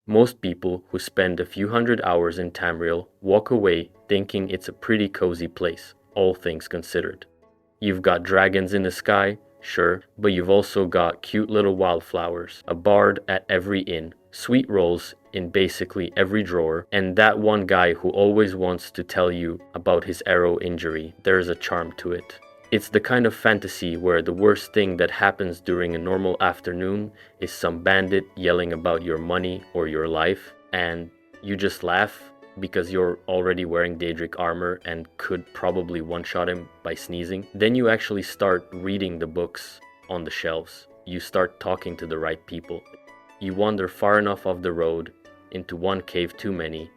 Most people who spend a few hundred hours in Tamriel walk away thinking it's a pretty cozy place, all things considered. You've got dragons in the sky, sure, but you've also got cute little wildflowers, a bard at every inn, sweet rolls in basically every drawer, and that one guy who always wants to tell you about his arrow injury. There's a charm to it. It's the kind of fantasy where the worst thing that happens during a normal afternoon is some bandit yelling about your money or your life, and you just laugh because you're already wearing Daedric armor and could probably one-shot him by sneezing. Then you actually start reading the books on the shelves. You start talking to the right people. You wander far enough off the road into one cave too many,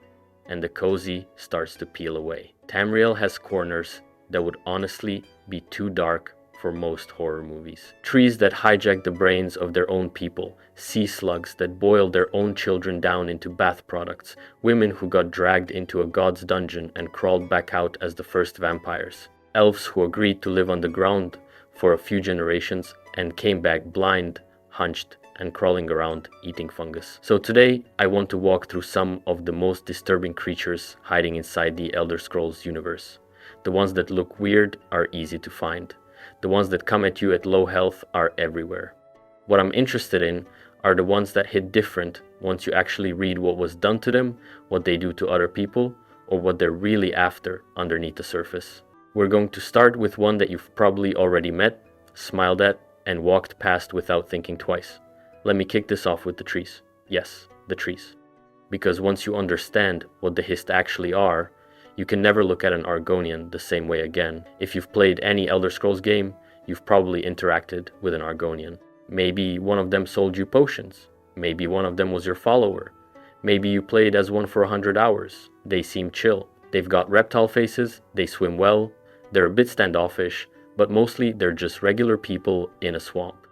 and the cozy starts to peel away. Tamriel has corners that would honestly be too dark for most horror movies. Trees that hijack the brains of their own people, sea slugs that boil their own children down into bath products, women who got dragged into a god's dungeon and crawled back out as the first vampires, elves who agreed to live on the ground for a few generations and came back blind, hunched, and crawling around eating fungus. So today, I want to walk through some of the most disturbing creatures hiding inside the Elder Scrolls universe. The ones that look weird are easy to find. The ones that come at you at low health are everywhere. What I'm interested in are the ones that hit different once you actually read what was done to them, what they do to other people, or what they're really after underneath the surface. We're going to start with one that you've probably already met, smiled at, and walked past without thinking twice. Let me kick this off with the trees. Yes, the trees. Because once you understand what the Hist actually are, you can never look at an Argonian the same way again. If you've played any Elder Scrolls game, you've probably interacted with an Argonian. Maybe one of them sold you potions. Maybe one of them was your follower. Maybe you played as one for 100 hours. They seem chill. They've got reptile faces, they swim well, they're a bit standoffish, but mostly they're just regular people in a swamp.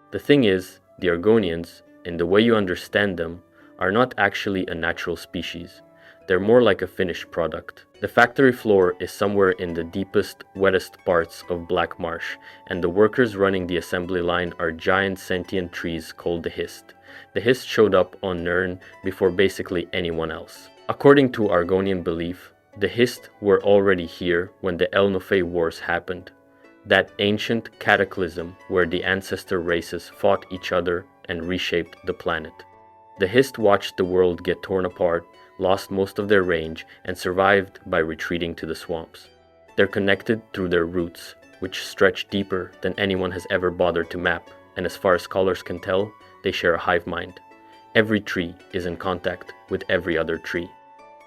The thing is, the Argonians, in the way you understand them, are not actually a natural species. They're more like a finished product. The factory floor is somewhere in the deepest, wettest parts of Black Marsh, and the workers running the assembly line are giant sentient trees called the Hist. The Hist showed up on Nirn before basically anyone else. According to Argonian belief, the Hist were already here when the El Nofei Wars happened, that ancient cataclysm where the ancestor races fought each other and reshaped the planet. The Hist watched the world get torn apart, lost most of their range, and survived by retreating to the swamps. They're connected through their roots, which stretch deeper than anyone has ever bothered to map, and as far as scholars can tell, they share a hive mind. Every tree is in contact with every other tree.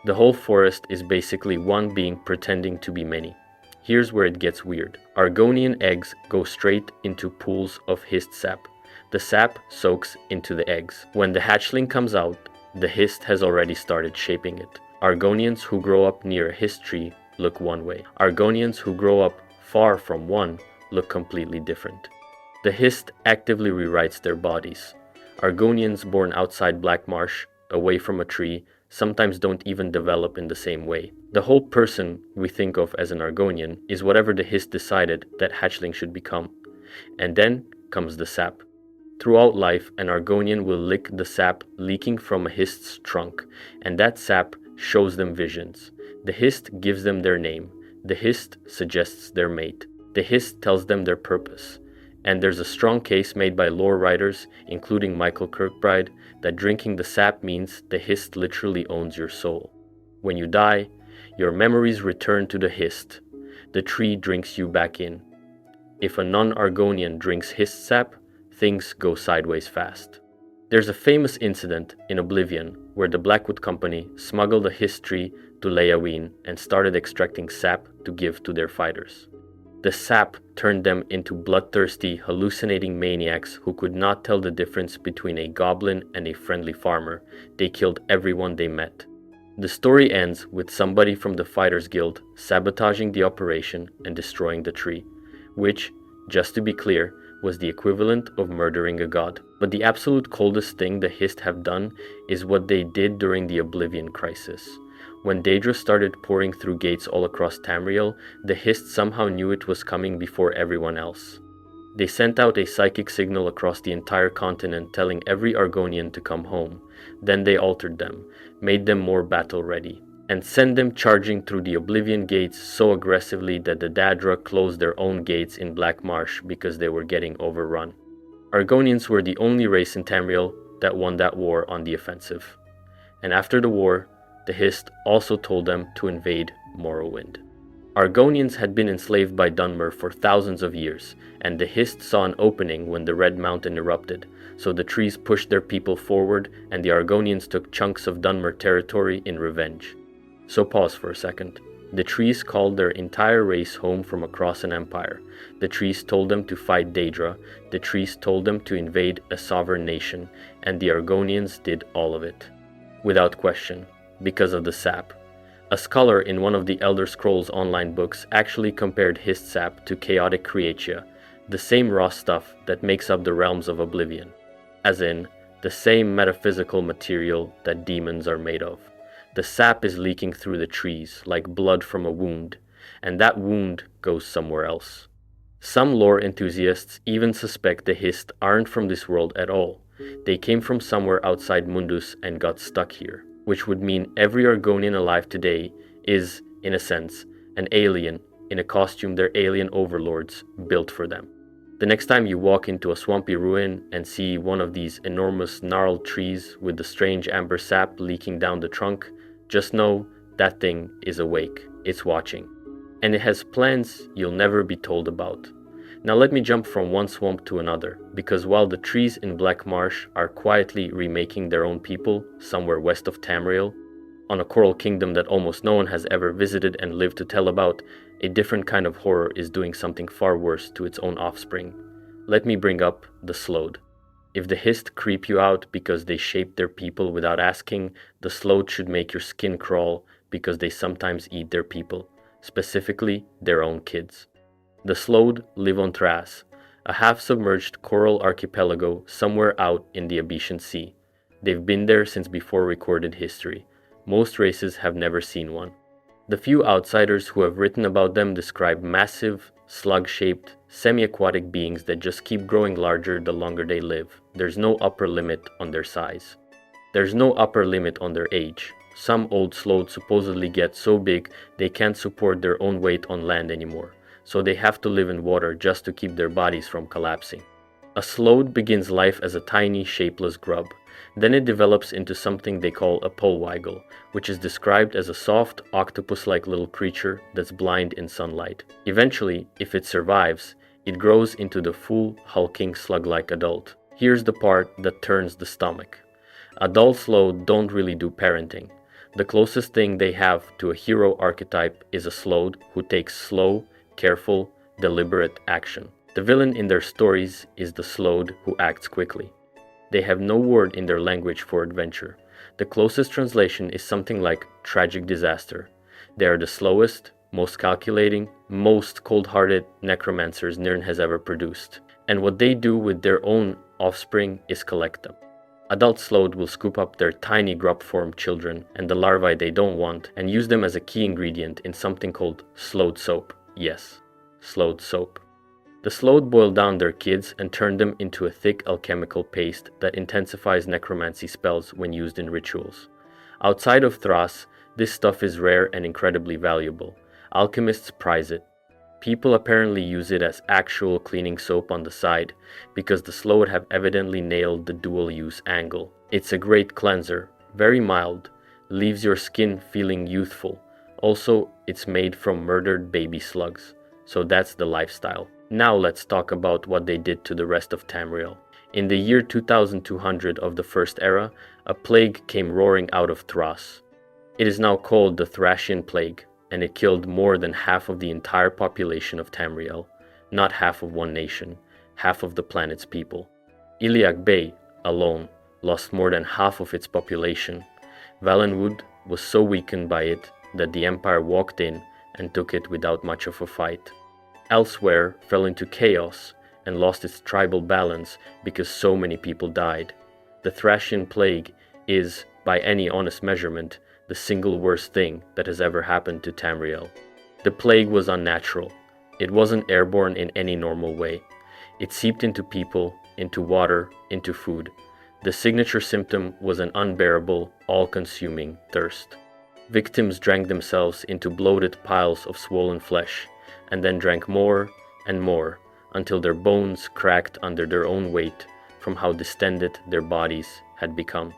The whole forest is basically one being pretending to be many. Here's where it gets weird. Argonian eggs go straight into pools of Hist sap. The sap soaks into the eggs. When the hatchling comes out, the Hist has already started shaping it. Argonians who grow up near a Hist tree look one way. Argonians who grow up far from one look completely different. The Hist actively rewrites their bodies. Argonians born outside Black Marsh, away from a tree, sometimes don't even develop in the same way. The whole person we think of as an Argonian is whatever the Hist decided that hatchling should become. And then comes the sap. Throughout life, an Argonian will lick the sap leaking from a Hist's trunk, and that sap shows them visions. The Hist gives them their name. The Hist suggests their mate. The Hist tells them their purpose. And there's a strong case made by lore writers, including Michael Kirkbride, that drinking the sap means the Hist literally owns your soul. When you die, your memories return to the Hist. The tree drinks you back in. If a non-Argonian drinks Hist sap, things go sideways fast. There's a famous incident in Oblivion where the Blackwood Company smuggled a Hist tree to Leyawiin and started extracting sap to give to their fighters. The sap turned them into bloodthirsty, hallucinating maniacs who could not tell the difference between a goblin and a friendly farmer. They killed everyone they met. The story ends with somebody from the Fighters Guild sabotaging the operation and destroying the tree, which, just to be clear, was the equivalent of murdering a god. But the absolute coldest thing the Hist have done is what they did during the Oblivion Crisis. When Daedra started pouring through gates all across Tamriel, the Hist somehow knew it was coming before everyone else. They sent out a psychic signal across the entire continent telling every Argonian to come home. Then they altered them, made them more battle-ready, and sent them charging through the Oblivion Gates so aggressively that the Daedra closed their own gates in Black Marsh because they were getting overrun. Argonians were the only race in Tamriel that won that war on the offensive. And after the war, the Hist also told them to invade Morrowind. Argonians had been enslaved by Dunmer for thousands of years, and the Hist saw an opening when the Red Mountain erupted, so the trees pushed their people forward and the Argonians took chunks of Dunmer territory in revenge. So pause for a second. The trees called their entire race home from across an empire. The trees told them to fight Daedra, the trees told them to invade a sovereign nation, and the Argonians did all of it. Without question, because of the sap. A scholar in one of the Elder Scrolls Online books actually compared Hist sap to chaotic creatia, the same raw stuff that makes up the realms of Oblivion, as in, the same metaphysical material that demons are made of. The sap is leaking through the trees like blood from a wound, and that wound goes somewhere else. Some lore enthusiasts even suspect the Hist aren't from this world at all. They came from somewhere outside Mundus and got stuck here, which would mean every Argonian alive today is, in a sense, an alien in a costume their alien overlords built for them. The next time you walk into a swampy ruin and see one of these enormous gnarled trees with the strange amber sap leaking down the trunk, just know that thing is awake, it's watching. And it has plans you'll never be told about. Now let me jump from one swamp to another, because while the trees in Black Marsh are quietly remaking their own people somewhere west of Tamriel, on a coral kingdom that almost no one has ever visited and lived to tell about, a different kind of horror is doing something far worse to its own offspring. Let me bring up the Slode. If the Hist creep you out because they shaped their people without asking, the Slode should make your skin crawl because they sometimes eat their people, specifically their own kids. The Slode live on Thras, a half-submerged coral archipelago somewhere out in the Abyssan Sea. They've been there since before recorded history. Most races have never seen one. The few outsiders who have written about them describe massive, slug-shaped, semi-aquatic beings that just keep growing larger the longer they live. There's no upper limit on their size. There's no upper limit on their age. Some old Slodes supposedly get so big they can't support their own weight on land anymore, so they have to live in water just to keep their bodies from collapsing. A Slode begins life as a tiny, shapeless grub. Then it develops into something they call a polywiggle, which is described as a soft, octopus-like little creature that's blind in sunlight. Eventually, if it survives, it grows into the full, hulking, slug-like adult. Here's the part that turns the stomach. Adult Slode don't really do parenting. The closest thing they have to a hero archetype is a Slode who takes slow, careful, deliberate action. The villain in their stories is the Slode who acts quickly. They have no word in their language for adventure. The closest translation is something like tragic disaster. They are the slowest, most calculating, most cold-hearted necromancers Nirn has ever produced. And what they do with their own offspring is collect them. Adult Slode will scoop up their tiny grub-formed children and the larvae they don't want and use them as a key ingredient in something called Slode soap. Yes, Slode soap. The Slode boil down their kids and turn them into a thick alchemical paste that intensifies necromancy spells when used in rituals. Outside of Thras, this stuff is rare and incredibly valuable. Alchemists prize it. People apparently use it as actual cleaning soap on the side, because the Slode have evidently nailed the dual-use angle. It's a great cleanser, very mild, leaves your skin feeling youthful. Also, it's made from murdered baby slugs, so that's the lifestyle. Now let's talk about what they did to the rest of Tamriel. In the year 2200 of the First Era, a plague came roaring out of Thras. It is now called the Thrasian Plague, and it killed more than half of the entire population of Tamriel. Not half of one nation, half of the planet's people. Iliac Bay, alone, lost more than half of its population. Valenwood was so weakened by it that the Empire walked in and took it without much of a fight. Elsewhere fell into chaos and lost its tribal balance because so many people died. The Thrasian Plague is, by any honest measurement, the single worst thing that has ever happened to Tamriel. The plague was unnatural. It wasn't airborne in any normal way. It seeped into people, into water, into food. The signature symptom was an unbearable, all-consuming thirst. Victims drank themselves into bloated piles of swollen flesh, and then drank more and more until their bones cracked under their own weight from how distended their bodies had become.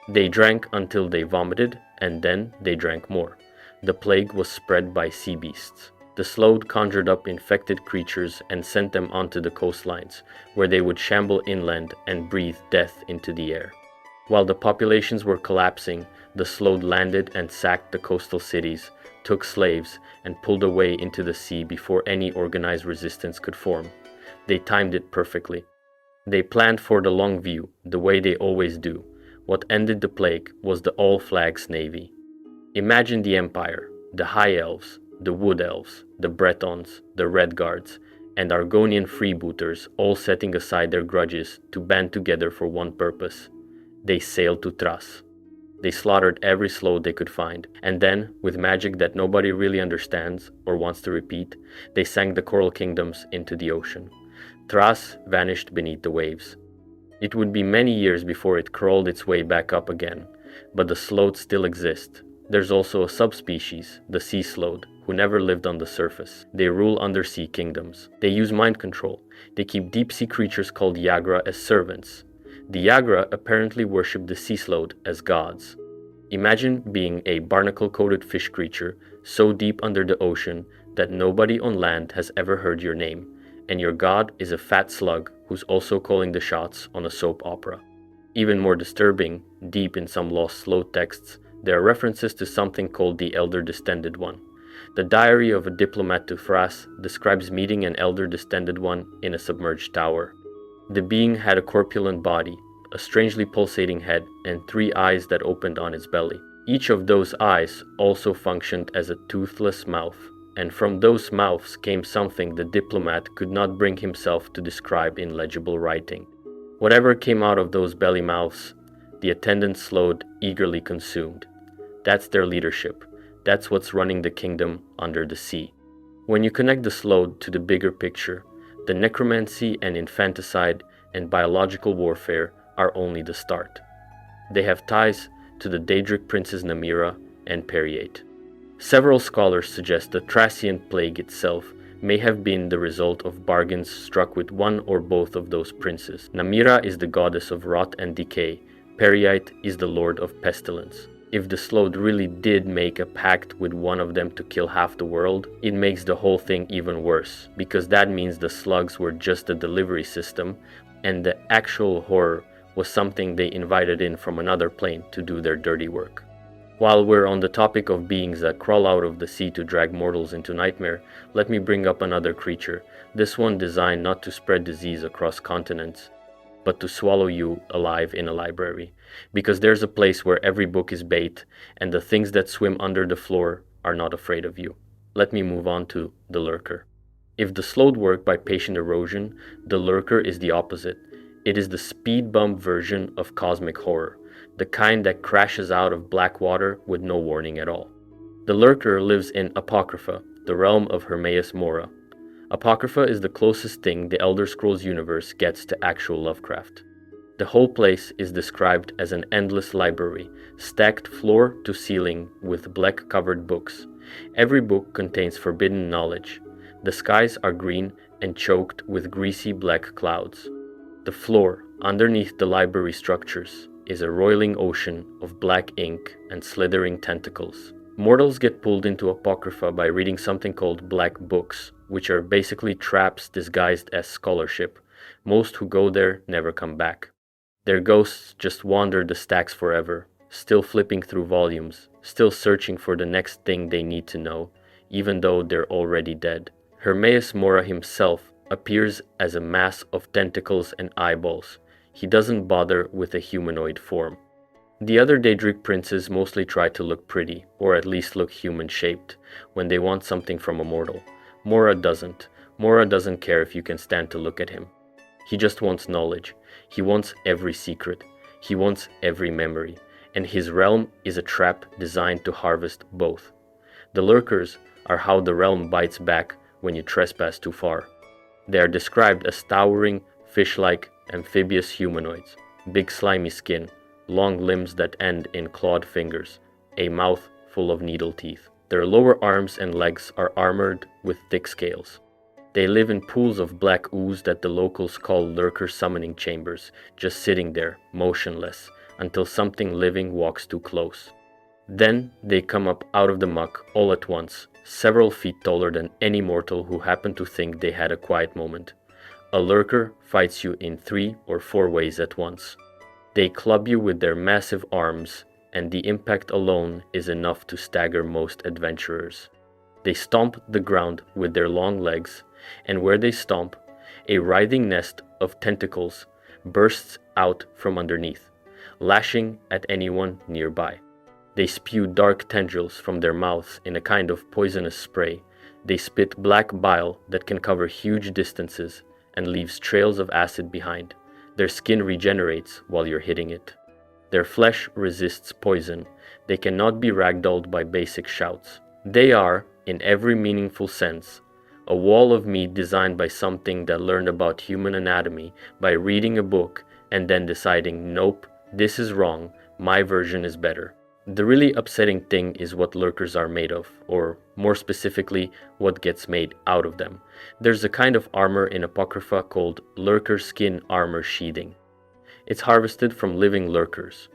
They drank until they vomited, and then they drank more. The plague was spread by sea beasts. The Sload conjured up infected creatures and sent them onto the coastlines, where they would shamble inland and breathe death into the air. While the populations were collapsing, the Sload landed and sacked the coastal cities, took slaves, and pulled away into the sea before any organized resistance could form. They timed it perfectly. They planned for the long view, the way they always do. What ended the plague was the All-Flags Navy. Imagine the Empire, the High Elves, the Wood Elves, the Bretons, the Red Guards, and Argonian freebooters all setting aside their grudges to band together for one purpose. They sailed to Thras. They slaughtered every Sload they could find, and then, with magic that nobody really understands or wants to repeat, they sank the Coral Kingdoms into the ocean. Thras vanished beneath the waves. It would be many years before it crawled its way back up again, but the Sload still exist. There's also a subspecies, the Sea Sload, who never lived on the surface. They rule undersea kingdoms. They use mind control. They keep deep-sea creatures called Yagra as servants. The Yagra apparently worship the Sea Sload as gods. Imagine being a barnacle-coated fish creature so deep under the ocean that nobody on land has ever heard your name, and your god is a fat slug who's also calling the shots on a soap opera. Even more disturbing, deep in some lost Sload texts, there are references to something called the Elder Distended One. The diary of a diplomat to Thras describes meeting an Elder Distended One in a submerged tower. The being had a corpulent body, a strangely pulsating head, and 3 eyes that opened on its belly. Each of those eyes also functioned as a toothless mouth, and from those mouths came something the diplomat could not bring himself to describe in legible writing. Whatever came out of those belly mouths, the attendant Sload eagerly consumed. That's their leadership. That's what's running the kingdom under the sea. When you connect the Sload to the bigger picture, the necromancy and infanticide and biological warfare are only the start. They have ties to the Daedric princes Namira and Periate. Several scholars suggest the Thracian plague itself may have been the result of bargains struck with one or both of those princes. Namira is the goddess of rot and decay. Periate is the lord of pestilence. If the Sload really did make a pact with one of them to kill half the world, it makes the whole thing even worse, because that means the slugs were just a delivery system, and the actual horror was something they invited in from another plane to do their dirty work. While we're on the topic of beings that crawl out of the sea to drag mortals into nightmare, let me bring up another creature, this one designed not to spread disease across continents, but to swallow you alive in a library. Because there's a place where every book is bait, and the things that swim under the floor are not afraid of you. Let me move on to the Lurker. If the Sload work by patient erosion, the Lurker is the opposite. It is the speed bump version of cosmic horror, the kind that crashes out of black water with no warning at all. The Lurker lives in Apocrypha, the realm of Hermaeus Mora. Apocrypha is the closest thing the Elder Scrolls universe gets to actual Lovecraft. The whole place is described as an endless library, stacked floor to ceiling with black-covered books. Every book contains forbidden knowledge. The skies are green and choked with greasy black clouds. The floor, underneath the library structures, is a roiling ocean of black ink and slithering tentacles. Mortals get pulled into Apocrypha by reading something called black books, which are basically traps disguised as scholarship. Most who go there never come back. Their ghosts just wander the stacks forever, still flipping through volumes, still searching for the next thing they need to know, even though they're already dead. Hermaeus Mora himself appears as a mass of tentacles and eyeballs. He doesn't bother with a humanoid form. The other Daedric princes mostly try to look pretty, or at least look human-shaped, when they want something from a mortal. Mora doesn't. Mora doesn't care if you can stand to look at him. He just wants knowledge. He wants every secret. He wants every memory. And his realm is a trap designed to harvest both. The Lurkers are how the realm bites back when you trespass too far. They are described as towering, fish-like, amphibious humanoids. big slimy skin, long limbs that end in clawed fingers, a mouth full of needle teeth. Their lower arms and legs are armored with thick scales. They live in pools of black ooze that the locals call lurker summoning chambers, just sitting there, motionless, until something living walks too close. Then they come up out of the muck all at once, several feet taller than any mortal who happened to think they had a quiet moment. A lurker fights you in 3 or 4 ways at once. They club you with their massive arms, and the impact alone is enough to stagger most adventurers. They stomp the ground with their long legs, and where they stomp, a writhing nest of tentacles bursts out from underneath, lashing at anyone nearby. They spew dark tendrils from their mouths in a kind of poisonous spray. They spit black bile that can cover huge distances and leaves trails of acid behind. Their skin regenerates while you're hitting it. Their flesh resists poison. They cannot be ragdolled by basic shouts. They are, in every meaningful sense, a wall of meat designed by something that learned about human anatomy by reading a book and then deciding, nope, this is wrong, my version is better. The really upsetting thing is what lurkers are made of, or more specifically, what gets made out of them. There's a kind of armor in Apocrypha called lurker skin armor sheathing. It's harvested from living lurkers.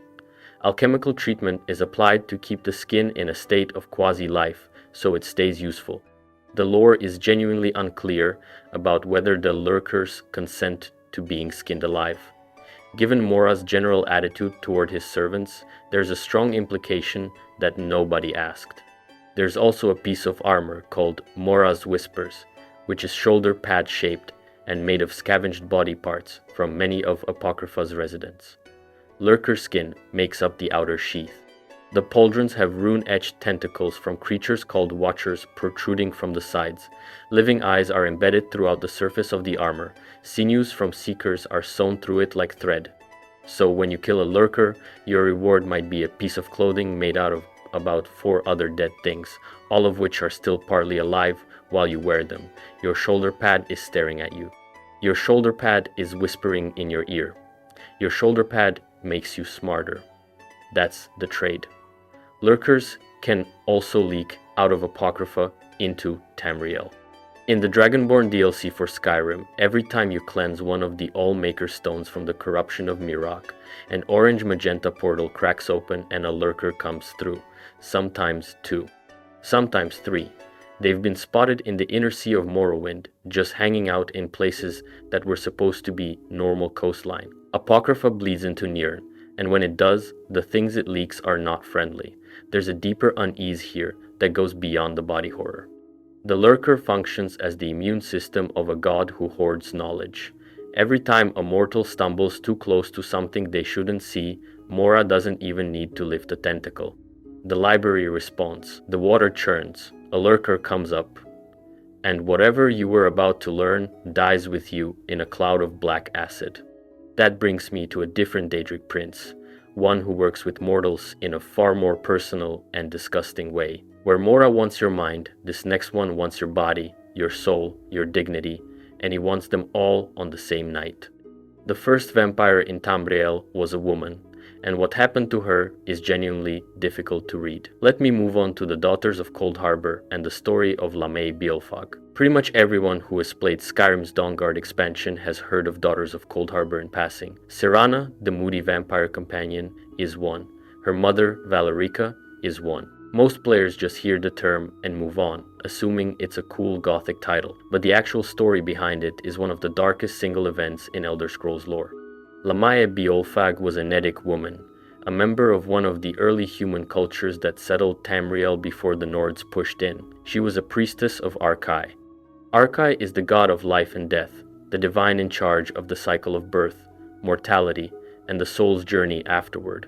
Alchemical treatment is applied to keep the skin in a state of quasi-life so it stays useful. The lore is genuinely unclear about whether the lurkers consent to being skinned alive. Given Mora's general attitude toward his servants, there's a strong implication that nobody asked. There's also a piece of armor called Mora's Whispers, which is shoulder pad shaped and made of scavenged body parts from many of Apocrypha's residents. Lurker skin makes up the outer sheath. The pauldrons have rune-etched tentacles from creatures called Watchers protruding from the sides. Living eyes are embedded throughout the surface of the armor. Sinews from Seekers are sewn through it like thread. So when you kill a lurker, your reward might be a piece of clothing made out of about 4 other dead things, all of which are still partly alive while you wear them. Your shoulder pad is staring at you. Your shoulder pad is whispering in your ear. Your shoulder pad makes you smarter. That's the trade. Lurkers can also leak out of Apocrypha into Tamriel. In the Dragonborn DLC for Skyrim, every time you cleanse one of the All-Maker stones from the corruption of Mirok, an orange-magenta portal cracks open and a lurker comes through, sometimes 2, sometimes 3. They've been spotted in the inner sea of Morrowind, just hanging out in places that were supposed to be normal coastline. Apocrypha bleeds into Nirn, and when it does, the things it leaks are not friendly. There's a deeper unease here that goes beyond the body horror. The lurker functions as the immune system of a god who hoards knowledge. Every time a mortal stumbles too close to something they shouldn't see, Mora doesn't even need to lift a tentacle. The library responds, the water churns, a lurker comes up, and whatever you were about to learn dies with you in a cloud of black acid. That brings me to a different Daedric prince, one who works with mortals in a far more personal and disgusting way. Where Mora wants your mind, this next one wants your body, your soul, your dignity, and he wants them all on the same night. The first vampire in Tamriel was a woman, and what happened to her is genuinely difficult to read. Let me move on to the Daughters of Coldharbour and the story of Lamé Biolfag. Pretty much everyone who has played Skyrim's Dawnguard expansion has heard of Daughters of Coldharbour in passing. Serana, the moody vampire companion, is one. Her mother, Valerica, is one. Most players just hear the term and move on, assuming it's a cool gothic title, but the actual story behind it is one of the darkest single events in Elder Scrolls lore. Lamé Biolfag was a Nedic woman, a member of one of the early human cultures that settled Tamriel before the Nords pushed in. She was a priestess of Arkai. Arkai is the god of life and death, the divine in charge of the cycle of birth, mortality, and the soul's journey afterward.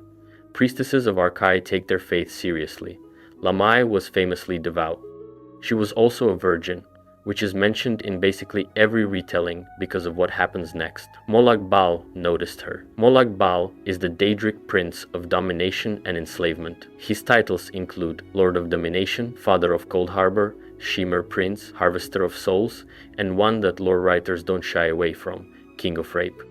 Priestesses of Arkai take their faith seriously. Lamé was famously devout. She was also a virgin, which is mentioned in basically every retelling because of what happens next. Molag Bal noticed her. Molag Bal is the Daedric prince of domination and enslavement. His titles include Lord of Domination, Father of Coldharbour, Shimmer Prince, Harvester of Souls, and one that lore writers don't shy away from, King of Rape.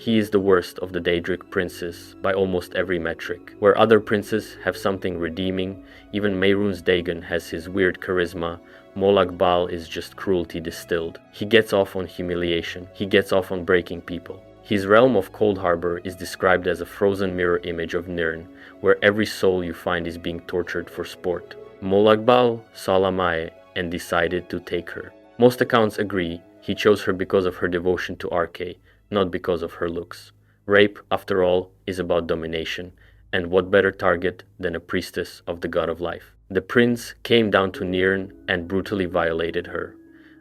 He is the worst of the Daedric princes by almost every metric. Where other princes have something redeeming, even Mehrunes Dagon has his weird charisma, Molag Bal is just cruelty distilled. He gets off on humiliation. He gets off on breaking people. His realm of Coldharbour is described as a frozen mirror image of Nirn, where every soul you find is being tortured for sport. Molag Bal saw Llamae and decided to take her. Most accounts agree he chose her because of her devotion to Arkay, not because of her looks. Rape, after all, is about domination, and what better target than a priestess of the god of life? The prince came down to Nirn and brutally violated her.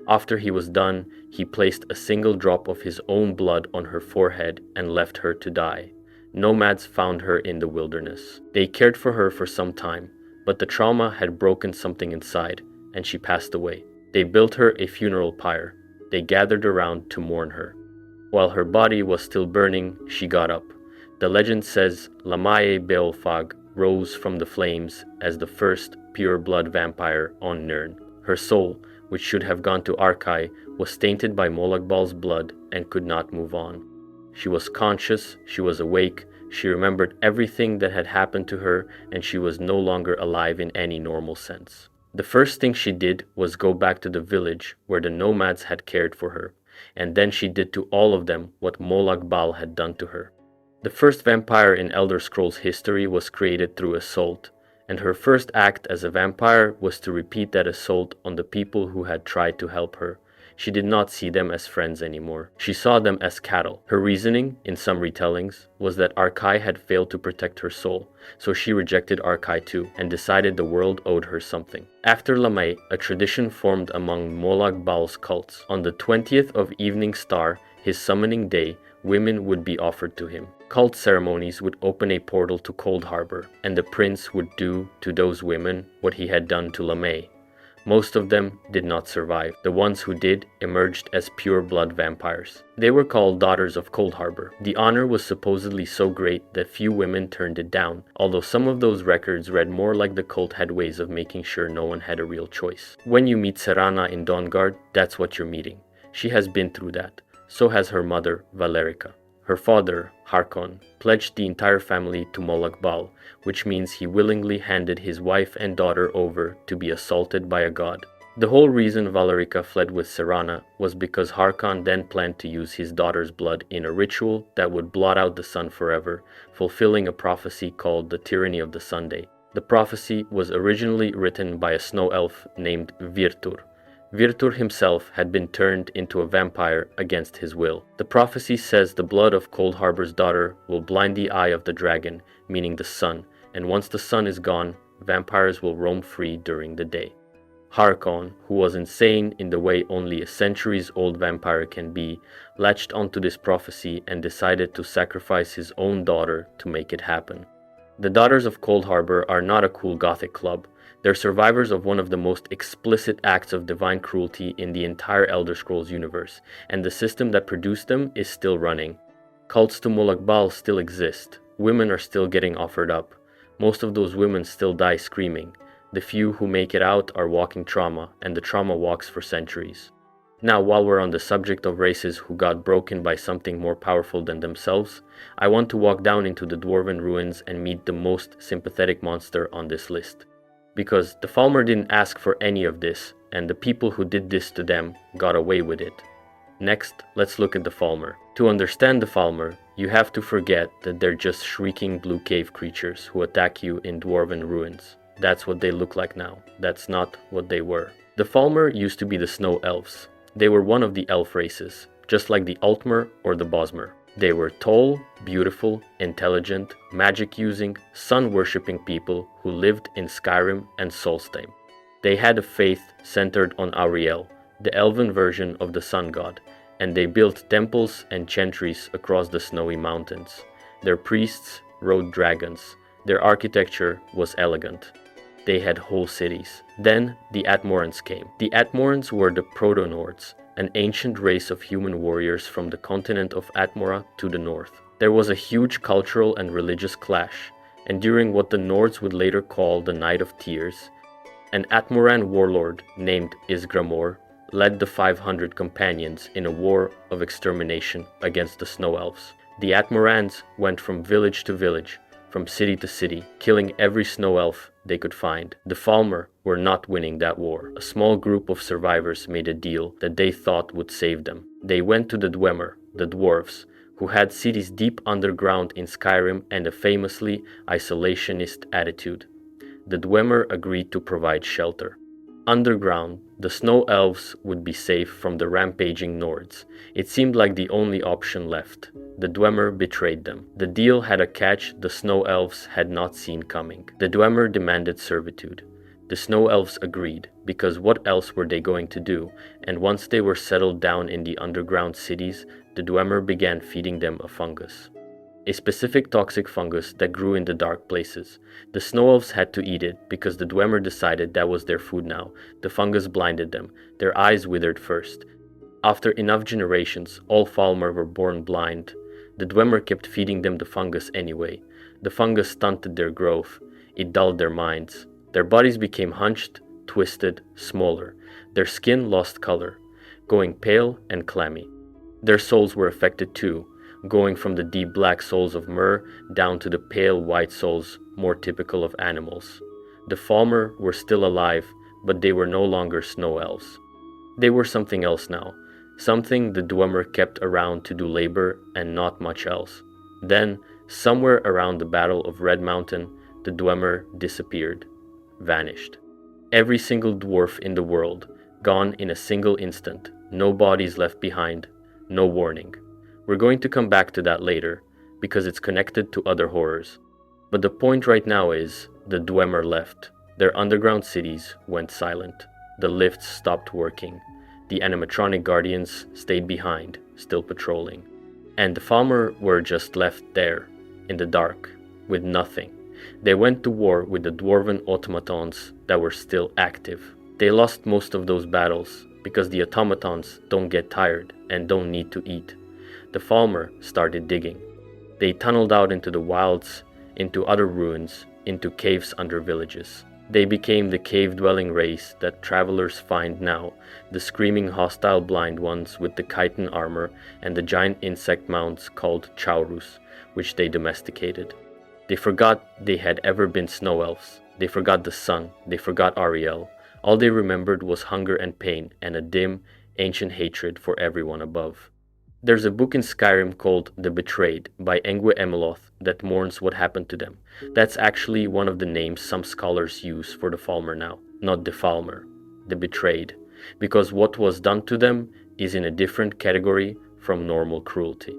After he was done, he placed a single drop of his own blood on her forehead and left her to die. Nomads found her in the wilderness. They cared for her for some time, but the trauma had broken something inside, and she passed away. They built her a funeral pyre. They gathered around to mourn her. While her body was still burning, she got up. The legend says Llamae Beolfag rose from the flames as the first pure-blood vampire on Nirn. Her soul, which should have gone to Arkay, was tainted by Molag Bal's blood and could not move on. She was conscious, she was awake, she remembered everything that had happened to her, and she was no longer alive in any normal sense. The first thing she did was go back to the village where the nomads had cared for her, and then she did to all of them what Molag Bal had done to her. The first vampire in Elder Scrolls history was created through assault, and her first act as a vampire was to repeat that assault on the people who had tried to help her. She did not see them as friends anymore. She saw them as cattle. Her reasoning, in some retellings, was that Arkay had failed to protect her soul, so she rejected Arkay too, and decided the world owed her something. After Llamae, a tradition formed among Molag Bal's cults. On the 20th of Evening Star, his summoning day, women would be offered to him. Cult ceremonies would open a portal to Coldharbour, and the prince would do to those women what he had done to Llamae. Most of them did not survive. The ones who did emerged as pure-blood vampires. They were called Daughters of Coldharbour. The honor was supposedly so great that few women turned it down, although some of those records read more like the cult had ways of making sure no one had a real choice. When you meet Serana in Dawnguard, that's what you're meeting. She has been through that. So has her mother, Valerica. Her father, Harkon, pledged the entire family to Molag Bal, which means he willingly handed his wife and daughter over to be assaulted by a god. The whole reason Valerica fled with Serana was because Harkon then planned to use his daughter's blood in a ritual that would blot out the sun forever, fulfilling a prophecy called the Tyranny of the Sunday. The prophecy was originally written by a snow elf named Virtur. Virtur himself had been turned into a vampire against his will. The prophecy says the blood of Coldharbour's daughter will blind the eye of the dragon, meaning the sun, and once the sun is gone, vampires will roam free during the day. Harkon, who was insane in the way only a centuries-old vampire can be, latched onto this prophecy and decided to sacrifice his own daughter to make it happen. The Daughters of Coldharbour are not a cool gothic club. They're survivors of one of the most explicit acts of divine cruelty in the entire Elder Scrolls universe, and the system that produced them is still running. Cults to Molag Bal still exist. Women are still getting offered up. Most of those women still die screaming. The few who make it out are walking trauma, and the trauma walks for centuries. Now, while we're on the subject of races who got broken by something more powerful than themselves, I want to walk down into the Dwarven ruins and meet the most sympathetic monster on this list. Because the Falmer didn't ask for any of this, and the people who did this to them got away with it. Next, let's look at the Falmer. To understand the Falmer, you have to forget that they're just shrieking blue cave creatures who attack you in Dwarven ruins. That's what they look like now. That's not what they were. The Falmer used to be the Snow Elves. They were one of the elf races, just like the Altmer or the Bosmer. They were tall, beautiful, intelligent, magic-using, sun-worshipping people who lived in Skyrim and Solstheim. They had a faith centered on Auriel, the elven version of the sun god, and they built temples and chantries across the snowy mountains. Their priests rode dragons. Their architecture was elegant. They had whole cities. Then the Atmorans came. The Atmorans were the Proto-Nords, an ancient race of human warriors from the continent of Atmora to the north. There was a huge cultural and religious clash, and during what the Nords would later call the Night of Tears, an Atmoran warlord named Isgramor led the 500 companions in a war of extermination against the Snow Elves. The Atmorans went from village to village, from city to city, killing every snow elf they could find. The Falmer were not winning that war. A small group of survivors made a deal that they thought would save them. They went to the Dwemer, the dwarves, who had cities deep underground in Skyrim and a famously isolationist attitude. The Dwemer agreed to provide shelter. Underground, the snow elves would be safe from the rampaging Nords. It seemed like the only option left. The Dwemer betrayed them. The deal had a catch the snow elves had not seen coming. The Dwemer demanded servitude. The snow elves agreed, because what else were they going to do? And once they were settled down in the underground cities, the Dwemer began feeding them a fungus. A specific toxic fungus that grew in the dark places. The snow elves had to eat it because the Dwemer decided that was their food now. The fungus blinded them. Their eyes withered first. After enough generations, all Falmer were born blind. The Dwemer kept feeding them the fungus anyway. The fungus stunted their growth. It dulled their minds. Their bodies became hunched, twisted, smaller. Their skin lost color, going pale and clammy. Their souls were affected too, going from the deep black souls of myrrh down to the pale white souls more typical of animals. The Falmer were still alive, but they were no longer snow elves. They were something else now, something the Dwemer kept around to do labor and not much else. Then, somewhere around the Battle of Red Mountain, the Dwemer disappeared, vanished. Every single dwarf in the world, gone in a single instant, no bodies left behind, no warning. We're going to come back to that later, because it's connected to other horrors. But the point right now is, the Dwemer left. Their underground cities went silent. The lifts stopped working. The animatronic guardians stayed behind, still patrolling. And the Falmer were just left there, in the dark, with nothing. They went to war with the dwarven automatons that were still active. They lost most of those battles, because the automatons don't get tired and don't need to eat. The Falmer started digging. They tunneled out into the wilds, into other ruins, into caves under villages. They became the cave-dwelling race that travelers find now, the screaming hostile blind ones with the chitin armor and the giant insect mounts called Chaurus, which they domesticated. They forgot they had ever been snow elves. They forgot the sun. They forgot Ariel. All they remembered was hunger and pain and a dim, ancient hatred for everyone above. There's a book in Skyrim called The Betrayed by Engwe Emeloth that mourns what happened to them. That's actually one of the names some scholars use for the Falmer now, not the Falmer, the Betrayed, because what was done to them is in a different category from normal cruelty.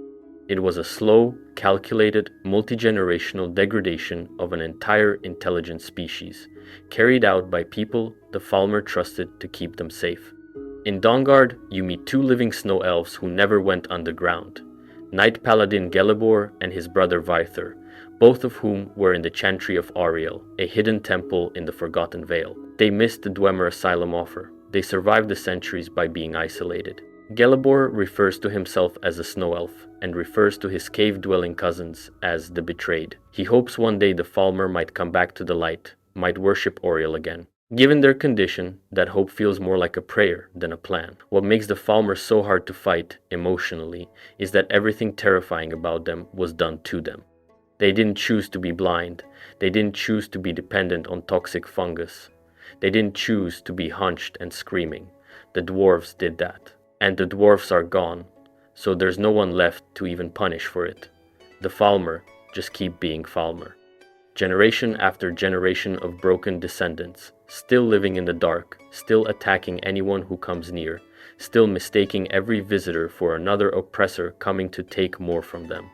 It was a slow, calculated, multi-generational degradation of an entire intelligent species, carried out by people the Falmer trusted to keep them safe. In Dawnguard, you meet two living snow elves who never went underground, Knight Paladin Gelebor and his brother Vyther, both of whom were in the Chantry of Ariel, a hidden temple in the Forgotten Vale. They missed the Dwemer asylum offer. They survived the centuries by being isolated. Gelebor refers to himself as a snow elf, and refers to his cave-dwelling cousins as the Betrayed. He hopes one day the Falmer might come back to the light, might worship Oriel again. Given their condition, that hope feels more like a prayer than a plan. What makes the Falmer so hard to fight, emotionally, is that everything terrifying about them was done to them. They didn't choose to be blind. They didn't choose to be dependent on toxic fungus. They didn't choose to be hunched and screaming. The dwarves did that. And the dwarves are gone, so there's no one left to even punish for it. The Falmer just keep being Falmer. Generation after generation of broken descendants, still living in the dark, still attacking anyone who comes near, still mistaking every visitor for another oppressor coming to take more from them.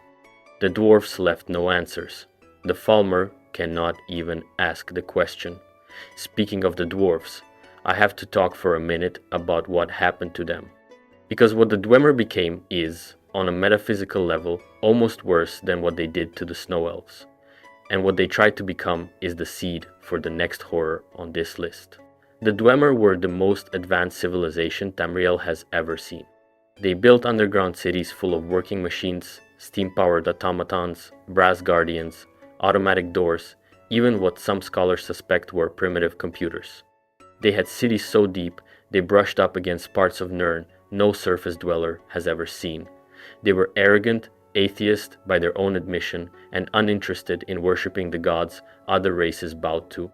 The dwarfs left no answers. The Falmer cannot even ask the question. Speaking of the dwarfs, I have to talk for a minute about what happened to them. Because what the Dwemer became is, on a metaphysical level, almost worse than what they did to the Snow Elves. And what they tried to become is the seed for the next horror on this list. The Dwemer were the most advanced civilization Tamriel has ever seen. They built underground cities full of working machines, steam-powered automatons, brass guardians, automatic doors, even what some scholars suspect were primitive computers. They had cities so deep they brushed up against parts of Nirn no surface dweller has ever seen. They were arrogant, atheist by their own admission and uninterested in worshipping the gods other races bowed to.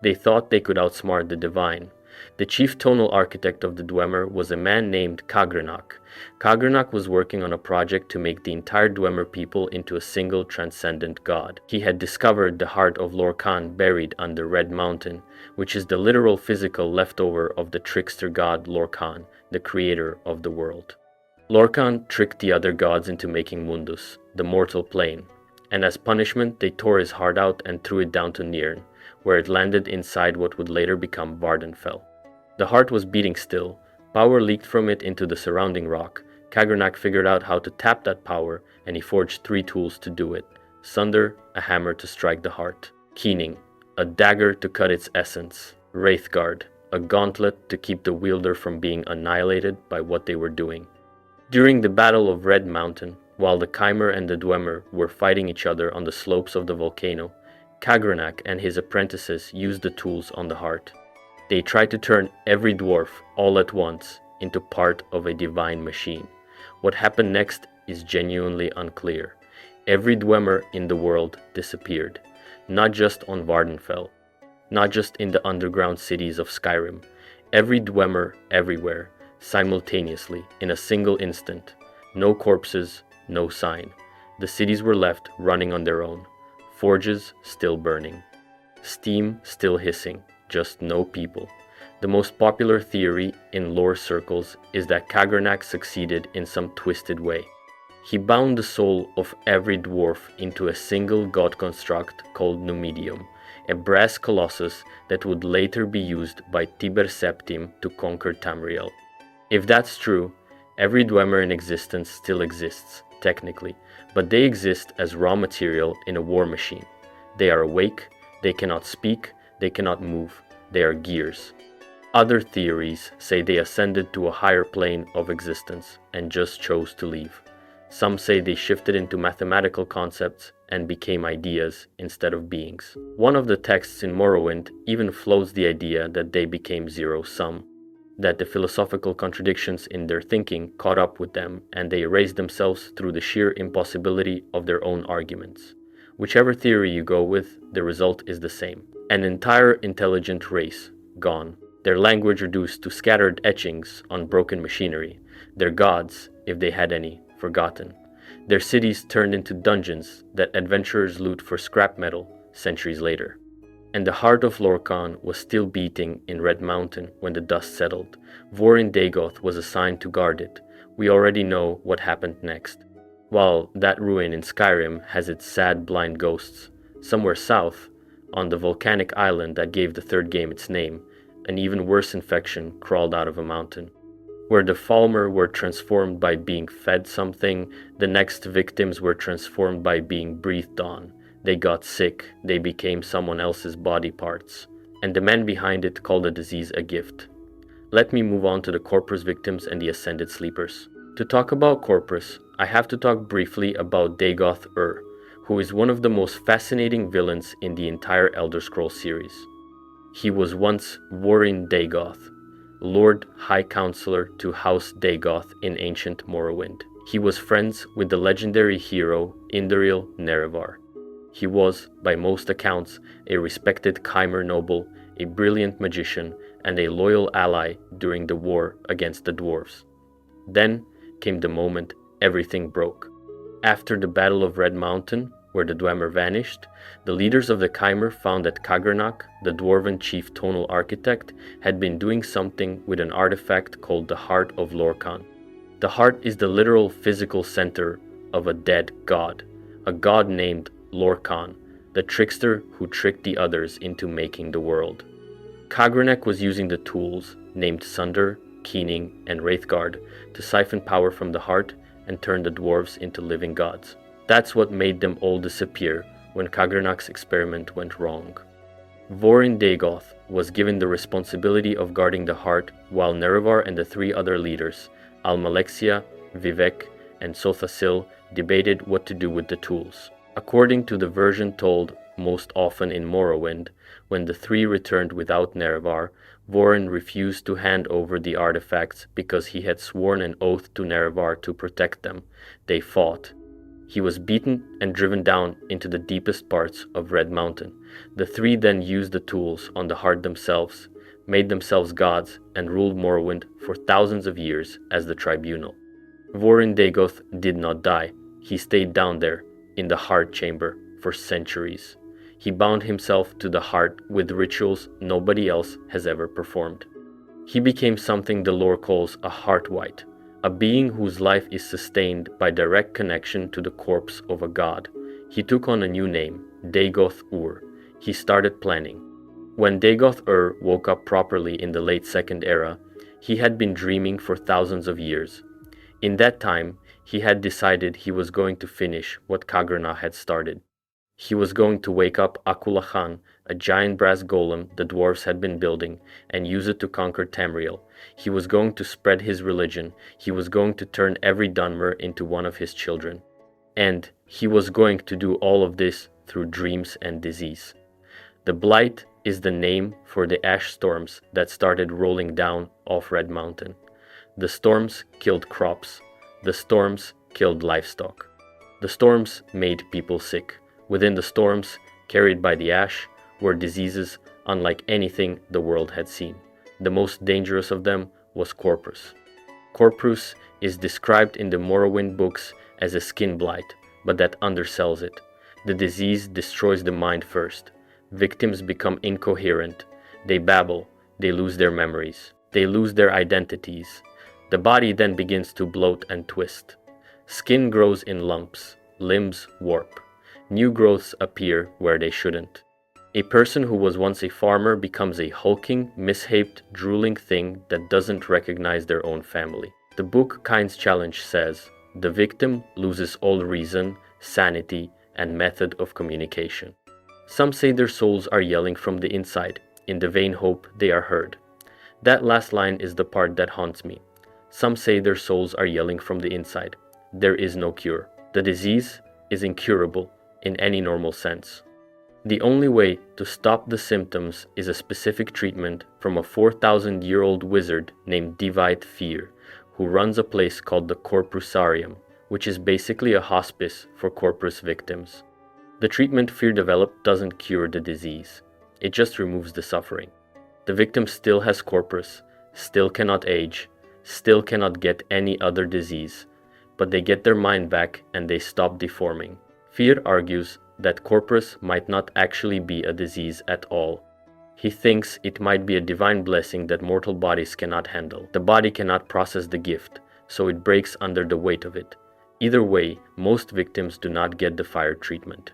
They thought they could outsmart the divine. The chief tonal architect of the Dwemer was a man named Kagrenak. Kagrenak was working on a project to make the entire Dwemer people into a single transcendent god. He had discovered the heart of Lorkhan buried under Red Mountain, which is the literal physical leftover of the trickster god Lorkhan, the creator of the world. Lorkhan tricked the other gods into making Mundus, the mortal plane, and as punishment they tore his heart out and threw it down to Nirn, where it landed inside what would later become Vardenfell. The heart was beating still. Power leaked from it into the surrounding rock. Kagrenak figured out how to tap that power, and he forged 3 tools to do it. Sunder, a hammer to strike the heart. Keening, a dagger to cut its essence. Wraithguard, a gauntlet to keep the wielder from being annihilated by what they were doing. During the Battle of Red Mountain, while the Chimer and the Dwemer were fighting each other on the slopes of the volcano, Kagrenak and his apprentices used the tools on the heart. They tried to turn every dwarf, all at once, into part of a divine machine. What happened next is genuinely unclear. Every Dwemer in the world disappeared, not just on Vardenfell, not just in the underground cities of Skyrim. Every Dwemer everywhere, simultaneously, in a single instant. No corpses, no sign. The cities were left running on their own. Forges still burning. Steam still hissing, just no people. The most popular theory in lore circles is that Kagrenak succeeded in some twisted way. He bound the soul of every dwarf into a single god construct called Numidium, a brass colossus that would later be used by Tiber Septim to conquer Tamriel. If that's true, every Dwemer in existence still exists, technically, but they exist as raw material in a war machine. They are awake, they cannot speak, they cannot move, they are gears. Other theories say they ascended to a higher plane of existence and just chose to leave. Some say they shifted into mathematical concepts and became ideas instead of beings. One of the texts in Morrowind even floats the idea that they became zero-sum, that the philosophical contradictions in their thinking caught up with them and they erased themselves through the sheer impossibility of their own arguments. Whichever theory you go with, the result is the same. An entire intelligent race gone. Their language reduced to scattered etchings on broken machinery. Their gods, if they had any, forgotten. Their cities turned into dungeons that adventurers loot for scrap metal centuries later. And the heart of Lorkhan was still beating in Red Mountain when the dust settled. Vorin Dagoth was assigned to guard it. We already know what happened next. While that ruin in Skyrim has its sad blind ghosts, somewhere south, on the volcanic island that gave the third game its name, an even worse infection crawled out of a mountain. Where the Falmer were transformed by being fed something, the next victims were transformed by being breathed on. They got sick, they became someone else's body parts, and the man behind it called the disease a gift. Let me move on to the Corprus victims and the Ascended Sleepers. To talk about Corprus, I have to talk briefly about Dagoth Ur, who is one of the most fascinating villains in the entire Elder Scrolls series. He was once Vorin Dagoth, Lord High Counselor to House Dagoth in ancient Morrowind. He was friends with the legendary hero Indoril Nerevar. He was, by most accounts, a respected Chimer noble, a brilliant magician, and a loyal ally during the war against the dwarves. Then came the moment everything broke. After the Battle of Red Mountain, where the Dwemer vanished, the leaders of the Chimer found that Kagrenak, the dwarven chief tonal architect, had been doing something with an artifact called the Heart of Lorkhan. The heart is the literal physical center of a dead god, a god named Lorkhan, the trickster who tricked the others into making the world. Kagrenak was using the tools, named Sunder, Keening, and Wraithguard, to siphon power from the heart and turn the dwarves into living gods. That's what made them all disappear when Kagrenak's experiment went wrong. Vorin Dagoth was given the responsibility of guarding the heart, while Nerevar and the 3 other leaders, Almalexia, Vivek, and Sothasil, debated what to do with the tools. According to the version told most often in Morrowind, when the 3 returned without Nerevar, Vorin refused to hand over the artifacts because he had sworn an oath to Nerevar to protect them. They fought. He was beaten and driven down into the deepest parts of Red Mountain. The three then used the tools on the heart themselves, made themselves gods, and ruled Morrowind for thousands of years as the Tribunal. Vorin Dagoth did not die. He stayed down there, in the Heart Chamber, for centuries. He bound himself to the heart with rituals nobody else has ever performed. He became something the lore calls a Heartwight, a being whose life is sustained by direct connection to the corpse of a god. He took on a new name, Dagoth-Ur. He started planning. When Dagoth-Ur woke up properly in the late Second Era, he had been dreaming for thousands of years. In that time, he had decided he was going to finish what Khagranah had started. He was going to wake up Akula Khan, a giant brass golem the dwarves had been building, and use it to conquer Tamriel. He was going to spread his religion. He was going to turn every Dunmer into one of his children. And he was going to do all of this through dreams and disease. The Blight is the name for the ash storms that started rolling down off Red Mountain. The storms killed crops. The storms killed livestock. The storms made people sick. Within the storms, carried by the ash, were diseases unlike anything the world had seen. The most dangerous of them was Corprus. Corprus is described in the Morrowind books as a skin blight, but that undersells it. The disease destroys the mind first. Victims become incoherent. They babble. They lose their memories. They lose their identities. The body then begins to bloat and twist. Skin grows in lumps. Limbs warp. New growths appear where they shouldn't. A person who was once a farmer becomes a hulking, mishaped, drooling thing that doesn't recognize their own family. The book Kind's Challenge says, the victim loses all reason, sanity, and method of communication. Some say their souls are yelling from the inside, in the vain hope they are heard. That last line is the part that haunts me. Some say their souls are yelling from the inside. There is no cure. The disease is incurable in any normal sense. The only way to stop the symptoms is a specific treatment from a 4,000-year-old wizard named Divide Fear, who runs a place called the Corprusarium, which is basically a hospice for Corprus victims. The treatment Fear developed doesn't cure the disease. It just removes the suffering. The victim still has Corprus, still cannot age, still cannot get any other disease, but they get their mind back and they stop deforming. Fear argues that Corprus might not actually be a disease at all. He thinks it might be a divine blessing that mortal bodies cannot handle. The body cannot process the gift, so it breaks under the weight of it. Either way, most victims do not get the fire treatment.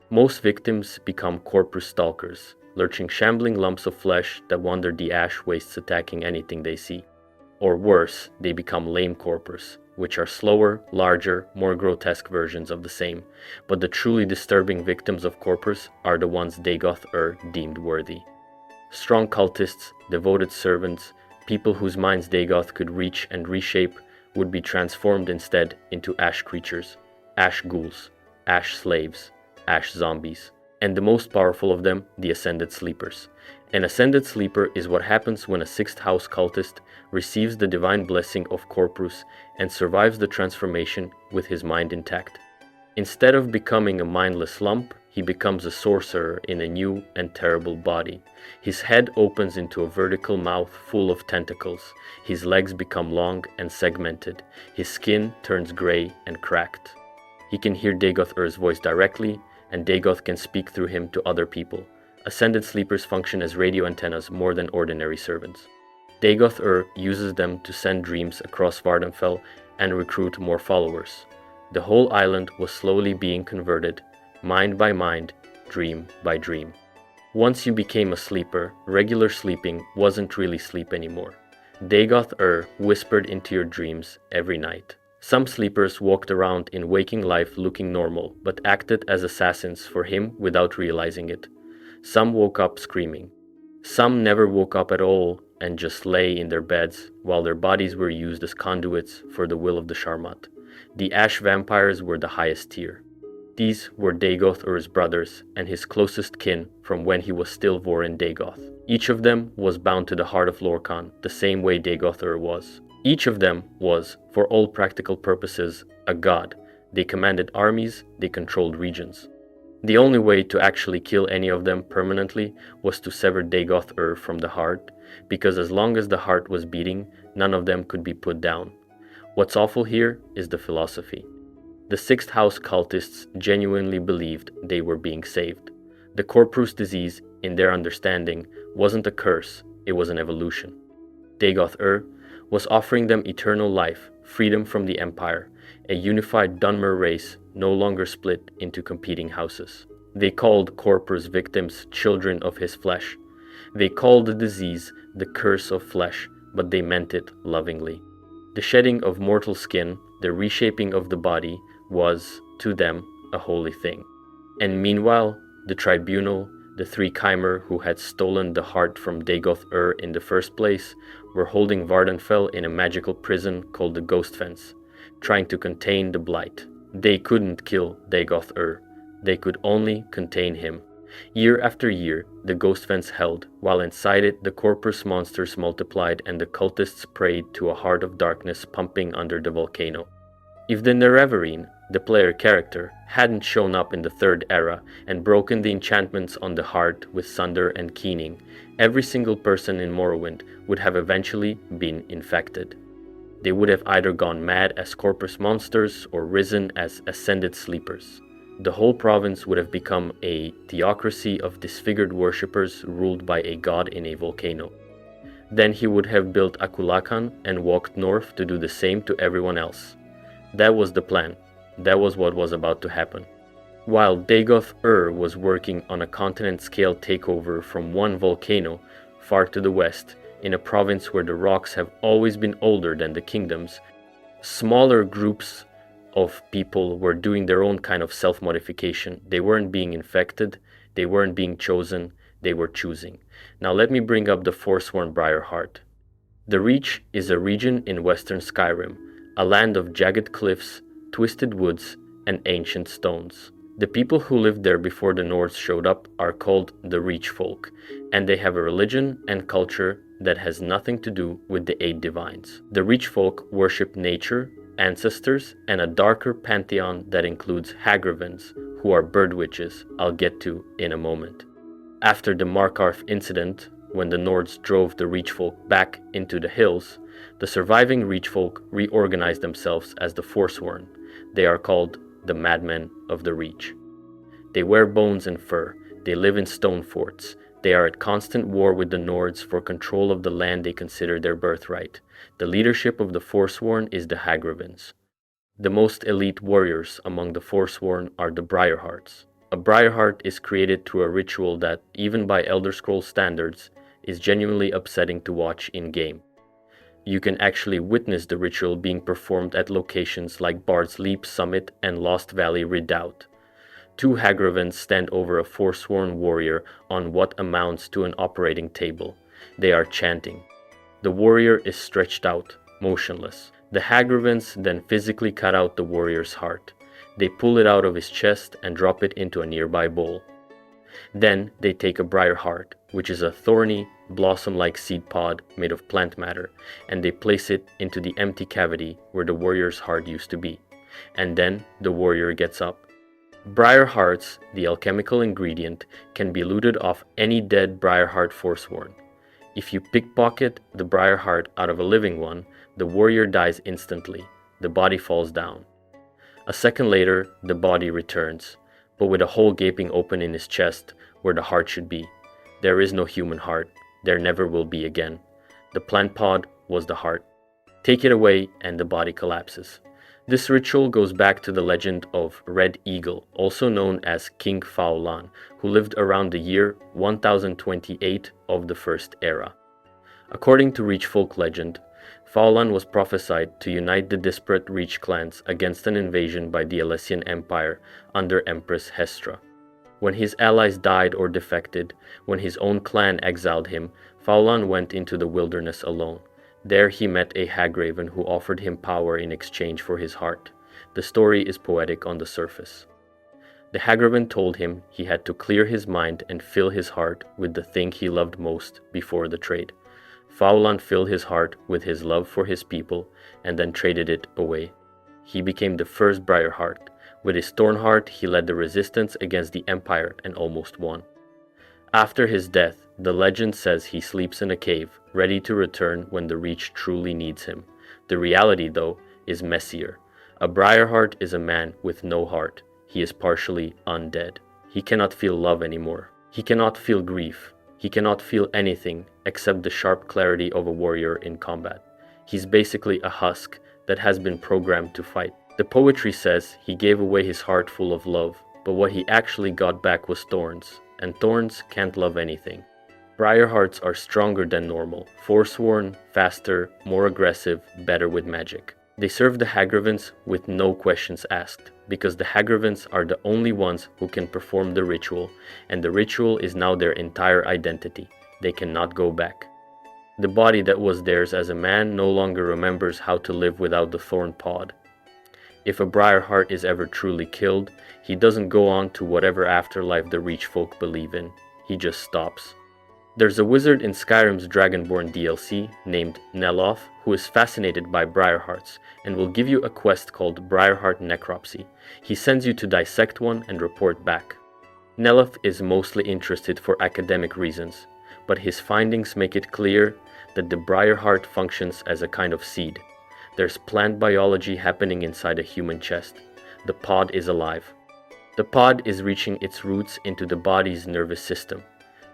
Most victims become Corprus stalkers, lurching shambling lumps of flesh that wander the ash wastes attacking anything they see. Or worse, they become lame Corprus, which are slower, larger, more grotesque versions of the same, but the truly disturbing victims of Corprus are the ones Dagoth-Ur deemed worthy. Strong cultists, devoted servants, people whose minds Dagoth could reach and reshape would be transformed instead into ash creatures, ash ghouls, ash slaves, ash zombies, and the most powerful of them, the Ascended Sleepers. An Ascended Sleeper is what happens when a Sixth House cultist receives the divine blessing of Corprus and survives the transformation with his mind intact. Instead of becoming a mindless lump, he becomes a sorcerer in a new and terrible body. His head opens into a vertical mouth full of tentacles. His legs become long and segmented. His skin turns gray and cracked. He can hear Dagoth-Ur's voice directly, and Dagoth can speak through him to other people. Ascended Sleepers function as radio antennas more than ordinary servants. Dagoth-Ur uses them to send dreams across Vvardenfell and recruit more followers. The whole island was slowly being converted, mind by mind, dream by dream. Once you became a sleeper, regular sleeping wasn't really sleep anymore. Dagoth-Ur whispered into your dreams every night. Some sleepers walked around in waking life looking normal, but acted as assassins for him without realizing it. Some woke up screaming. Some never woke up at all and just lay in their beds while their bodies were used as conduits for the will of the Sharmat. The Ash Vampires were the highest tier. These were Dagoth-Ur's brothers and his closest kin from when he was still Vorin Dagoth. Each of them was bound to the heart of Lorkhan, the same way Dagoth-Ur was. Each of them was, for all practical purposes, a god, They commanded armies, they controlled regions. The only way to actually kill any of them permanently was to sever Dagoth-Ur from the heart, because as long as the heart was beating, none of them could be put down. What's awful here is the philosophy. The Sixth House cultists genuinely believed they were being saved. The Corpus disease, in their understanding, wasn't a curse, it was an evolution. Dagoth-Ur was offering them eternal life, freedom from the Empire, a unified Dunmer race no longer split into competing houses. They called Corpus victims children of his flesh. They called the disease the curse of flesh, but they meant it lovingly. The shedding of mortal skin, the reshaping of the body, was, to them, a holy thing. And meanwhile, the tribunal, the three Chimer who had stolen the heart from Dagoth-Ur in the first place, were holding Vvardenfell in a magical prison called the Ghost Fence, trying to contain the Blight. They couldn't kill Dagoth-Ur, they could only contain him. Year after year, the Ghost Fence held, while inside it the Corpus monsters multiplied and the cultists prayed to a heart of darkness pumping under the volcano. If the Nerevarine, the player character, hadn't shown up in the Third Era and broken the enchantments on the heart with Sunder and Keening, every single person in Morrowind would have eventually been infected. They would have either gone mad as Corpus monsters or risen as ascended sleepers. The whole province would have become a theocracy of disfigured worshippers ruled by a god in a volcano. Then he would have built Akulakan and walked north to do the same to everyone else. That was the plan. That was what was about to happen. While Dagoth-Ur was working on a continent-scale takeover from one volcano far to the west, in a province where the rocks have always been older than the kingdoms, smaller groups of people were doing their own kind of self-modification. They weren't being infected, they weren't being chosen, they were choosing. Now let me bring up the Forsworn Briarheart. The Reach is a region in western Skyrim, a land of jagged cliffs, twisted woods, and ancient stones. The people who lived there before the Nords showed up are called the Reach folk, and they have a religion and culture that has nothing to do with the Eight Divines. The Reach folk worship nature, ancestors, and a darker pantheon that includes Hagravens, who are bird witches I'll get to in a moment. After the Markarth incident, when the Nords drove the Reach folk back into the hills, the surviving Reach folk reorganized themselves as the Forsworn. They are called the Madmen of the Reach. They wear bones and fur, they live in stone forts, they are at constant war with the Nords for control of the land they consider their birthright. The leadership of the Forsworn is the Hagravens. The most elite warriors among the Forsworn are the Briarhearts. A Briarheart is created through a ritual that, even by Elder Scrolls standards, is genuinely upsetting to watch in-game. You can actually witness the ritual being performed at locations like Bard's Leap Summit and Lost Valley Redoubt. Two Hagravens stand over a Forsworn warrior on what amounts to an operating table. They are chanting. The warrior is stretched out, motionless. The Hagravens then physically cut out the warrior's heart. They pull it out of his chest and drop it into a nearby bowl. Then they take a Briarheart, which is a thorny, blossom-like seed pod made of plant matter, and they place it into the empty cavity where the warrior's heart used to be. And then the warrior gets up. Briarhearts, the alchemical ingredient, can be looted off any dead Briarheart Forsworn. If you pickpocket the Briarheart out of a living one, the warrior dies instantly. The body falls down. A second later, the body returns, but with a hole gaping open in his chest where the heart should be. There is no human heart. There never will be again. The plant pod was the heart. Take it away and the body collapses. This ritual goes back to the legend of Red Eagle, also known as King Faulan, who lived around the year 1028 of the First Era. According to Reach folk legend, Faulan was prophesied to unite the disparate Reach clans against an invasion by the Alessian Empire under Empress Hestra. When his allies died or defected, when his own clan exiled him, Faulan went into the wilderness alone. There he met a Hagraven who offered him power in exchange for his heart. The story is poetic on the surface. The Hagraven told him he had to clear his mind and fill his heart with the thing he loved most before the trade. Faulan filled his heart with his love for his people and then traded it away. he became the first Briarheart. With his Thornheart, he led the resistance against the Empire and almost won. After his death, the legend says he sleeps in a cave, ready to return when the Reach truly needs him. The reality, though, is messier. A Briarheart is a man with no heart. He is partially undead. He cannot feel love anymore. He cannot feel grief. He cannot feel anything except the sharp clarity of a warrior in combat. He's basically a husk that has been programmed to fight. The poetry says he gave away his heart full of love, but what he actually got back was thorns, and thorns can't love anything. Briarhearts are stronger than normal, forsworn, faster, more aggressive, better with magic. They serve the Hagravens with no questions asked, because the Hagravens are the only ones who can perform the ritual, and the ritual is now their entire identity. They cannot go back. The body that was theirs as a man no longer remembers how to live without the thorn pod. If a Briarheart is ever truly killed, he doesn't go on to whatever afterlife the Reach folk believe in. He just stops. There's a wizard in Skyrim's Dragonborn DLC named Neloth who is fascinated by Briarhearts and will give you a quest called Briarheart Necropsy. He sends you to dissect one and report back. Neloth is mostly interested for academic reasons, but his findings make it clear that the Briarheart functions as a kind of seed. There's plant biology happening inside a human chest. The pod is alive. The pod is reaching its roots into the body's nervous system.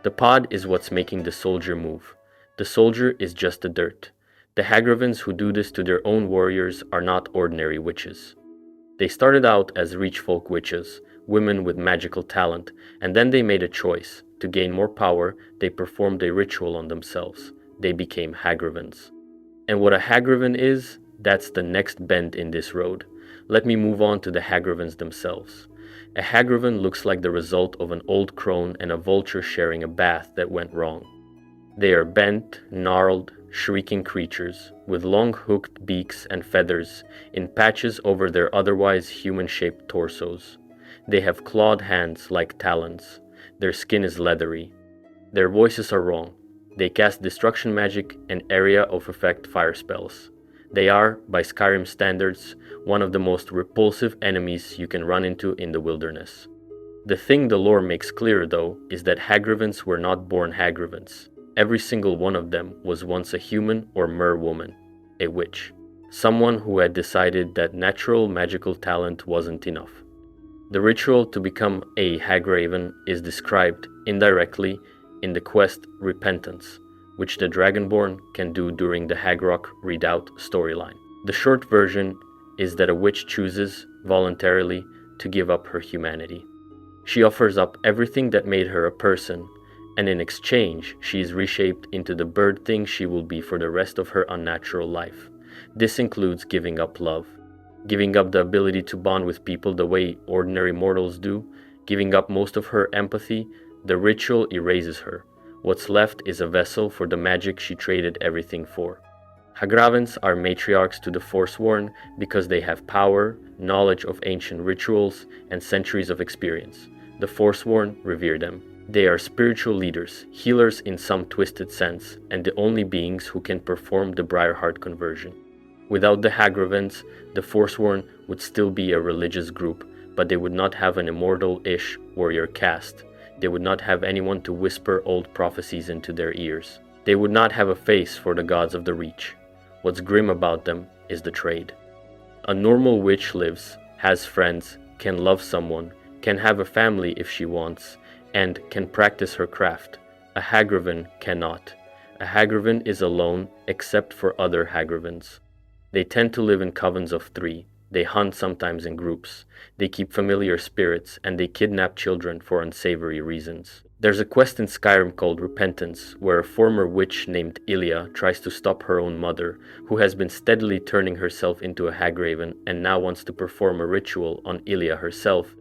The pod is what's making the soldier move. The soldier is just the dirt. The Hagravens who do this to their own warriors are not ordinary witches. They started out as Reach folk witches, women with magical talent, and then they made a choice. To gain more power, they performed a ritual on themselves. They became Hagravens. And what a Hagraven is, that's the next bend in this road. Let me move on to the Hagravens themselves. A Hagraven looks like the result of an old crone and a vulture sharing a bath that went wrong. They are bent, gnarled, shrieking creatures, with long hooked beaks and feathers in patches over their otherwise human-shaped torsos. They have clawed hands like talons. Their skin is leathery. Their voices are wrong. They cast destruction magic and area of effect fire spells. They are, by Skyrim standards, one of the most repulsive enemies you can run into in the wilderness. The thing the lore makes clear, though, is that Hagravens were not born Hagravens. Every single one of them was once a human or mer woman, a witch, someone who had decided that natural magical talent wasn't enough. The ritual to become a Hagraven is described indirectly in the quest Repentance, which the Dragonborn can do during the Hagrok Redoubt storyline. The short version is that a witch chooses, voluntarily, to give up her humanity. She offers up everything that made her a person, and in exchange, she is reshaped into the bird thing she will be for the rest of her unnatural life. This includes giving up love, giving up the ability to bond with people the way ordinary mortals do, giving up most of her empathy. The ritual erases her. What's left is a vessel for the magic she traded everything for. Hagravens are matriarchs to the Forsworn because they have power, knowledge of ancient rituals, and centuries of experience. The Forsworn revere them. They are spiritual leaders, healers in some twisted sense, and the only beings who can perform the Briarheart conversion. Without the Hagravens, the Forsworn would still be a religious group, but they would not have an immortal-ish warrior caste. They would not have anyone to whisper old prophecies into their ears. They would not have a face for the gods of the Reach. What's grim about them is the trade. A normal witch lives, has friends, can love someone, can have a family if she wants, and can practice her craft. A Hagraven cannot. A Hagraven is alone except for other Hagravens. They tend to live in covens of 3. They hunt sometimes in groups. They keep familiar spirits, and they kidnap children for unsavory reasons. There's a quest in Skyrim called Repentance, where a former witch named Ilia tries to stop her own mother, who has been steadily turning herself into a Hagraven and now wants to perform a ritual on Ilia herself,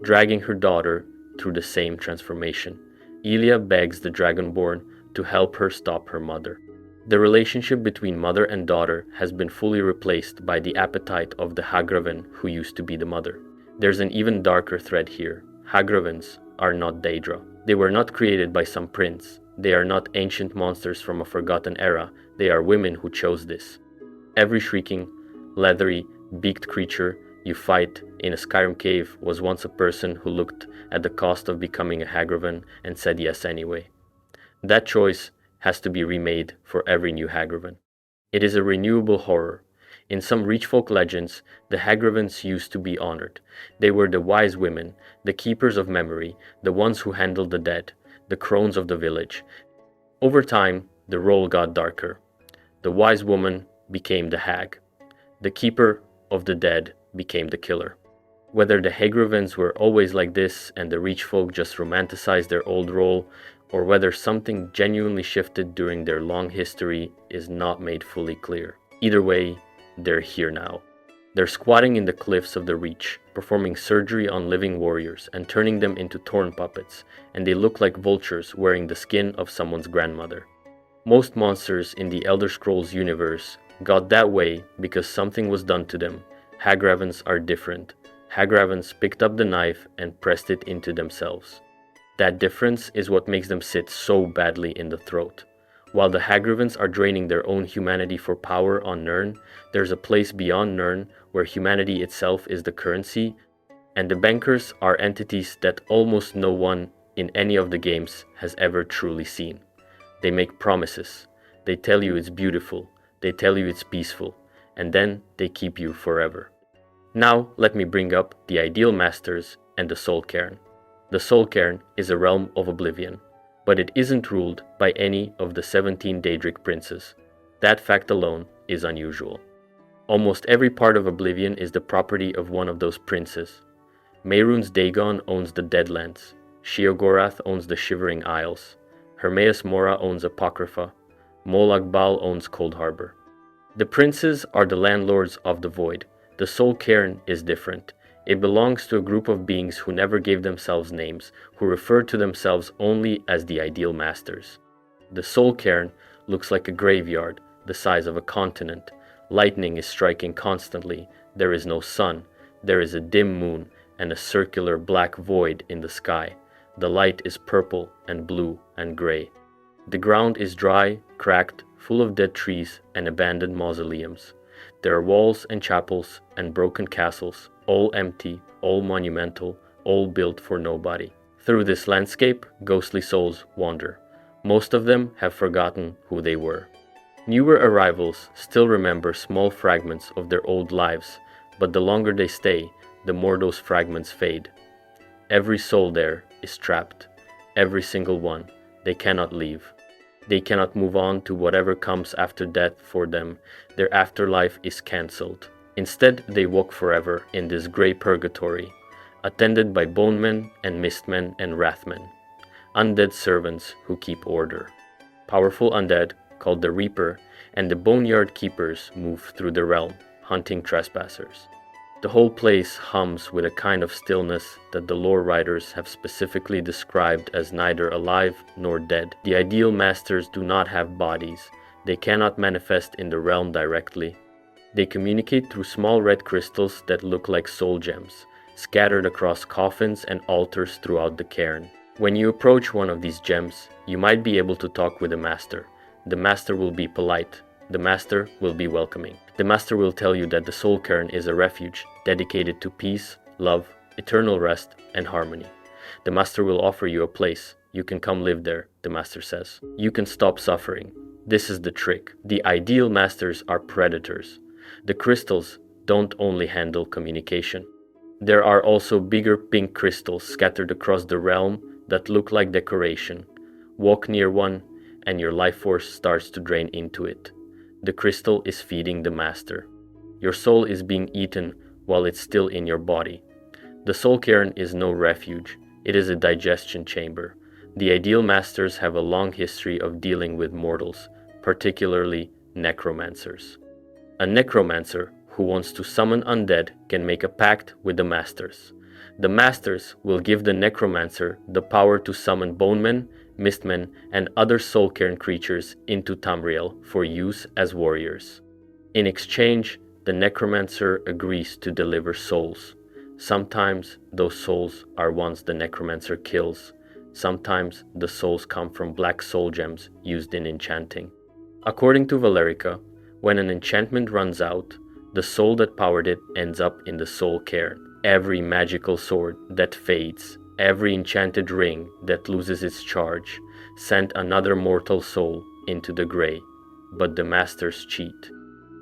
dragging her daughter through the same transformation. Ilia begs the Dragonborn to help her stop her mother. The relationship between mother and daughter has been fully replaced by the appetite of the Hagraven who used to be the mother. There's an even darker thread here. Hagravens are not Daedra. They were not created by some prince. They are not ancient monsters from a forgotten era. They are women who chose this. Every shrieking, leathery, beaked creature you fight in a Skyrim cave was once a person who looked at the cost of becoming a Hagraven and said yes anyway. That choice has to be remade for every new Hagraven. It is a renewable horror. In some Reachfolk legends, the Hagravens used to be honored. They were the wise women, the keepers of memory, the ones who handled the dead, the crones of the village. Over time, the role got darker. The wise woman became the hag. The keeper of the dead became the killer. Whether the Hagravens were always like this and the Reachfolk just romanticized their old role, or whether something genuinely shifted during their long history is not made fully clear. Either way, they're here now. They're squatting in the cliffs of the Reach, performing surgery on living warriors and turning them into torn puppets, and they look like vultures wearing the skin of someone's grandmother. Most monsters in the Elder Scrolls universe got that way because something was done to them. Hagravens are different. Hagravens picked up the knife and pressed it into themselves. That difference is what makes them sit so badly in the throat. While the Hagravens are draining their own humanity for power on Nirn, there's a place beyond Nirn where humanity itself is the currency, and the Bankers are entities that almost no one in any of the games has ever truly seen. They make promises. They tell you it's beautiful. They tell you it's peaceful. And then they keep you forever. Now let me bring up the Ideal Masters and the Soul Cairn. The Soul Cairn is a realm of oblivion, but it isn't ruled by any of the 17 Daedric princes. That fact alone is unusual. Almost every part of Oblivion is the property of one of those princes. Mehrunes Dagon owns the Deadlands. Sheogorath owns the Shivering Isles. Hermaeus Mora owns Apocrypha. Molag Bal owns Cold Harbor. The princes are the landlords of the Void. The Soul Cairn is different. It belongs to a group of beings who never gave themselves names, who referred to themselves only as the Ideal Masters. The Soul Cairn looks like a graveyard, the size of a continent. Lightning is striking constantly. There is no sun. There is a dim moon and a circular black void in the sky. The light is purple and blue and gray. The ground is dry, cracked, full of dead trees and abandoned mausoleums. There are walls and chapels and broken castles, all empty, all monumental, all built for nobody. Through this landscape, ghostly souls wander. Most of them have forgotten who they were. Newer arrivals still remember small fragments of their old lives, but the longer they stay, the more those fragments fade. Every soul there is trapped. Every single one. They cannot leave. They cannot move on to whatever comes after death for them. Their afterlife is cancelled. Instead, they walk forever in this grey purgatory, attended by bonemen and mistmen and wrathmen, undead servants who keep order. Powerful undead, called the Reaper, and the Boneyard Keepers move through the realm, hunting trespassers. The whole place hums with a kind of stillness that the lore writers have specifically described as neither alive nor dead. The Ideal Masters do not have bodies. They cannot manifest in the realm directly. They communicate through small red crystals that look like soul gems, scattered across coffins and altars throughout the cairn. When you approach one of these gems, you might be able to talk with the Master. The Master will be polite. The Master will be welcoming. The Master will tell you that the Soul Cairn is a refuge dedicated to peace, love, eternal rest, and harmony. The Master will offer you a place. You can come live there, the Master says. You can stop suffering. This is the trick. The Ideal Masters are predators. The crystals don't only handle communication. There are also bigger pink crystals scattered across the realm that look like decoration. Walk near one, and your life force starts to drain into it. The crystal is feeding the Master. Your soul is being eaten while it's still in your body. The Soul Cairn is no refuge. It is a digestion chamber. The Ideal Masters have a long history of dealing with mortals, particularly necromancers. A necromancer who wants to summon undead can make a pact with the Masters. The Masters will give the necromancer the power to summon bonemen, mistmen, and other Soul Cairn creatures into Tamriel for use as warriors. In exchange, the necromancer agrees to deliver souls. Sometimes those souls are ones the necromancer kills. Sometimes the souls come from black soul gems used in enchanting. According to Valerica, when an enchantment runs out, The soul that powered it ends up in the soul cairn. Every magical sword that fades, every enchanted ring that loses its charge, sent another mortal soul into the grey. But the masters cheat.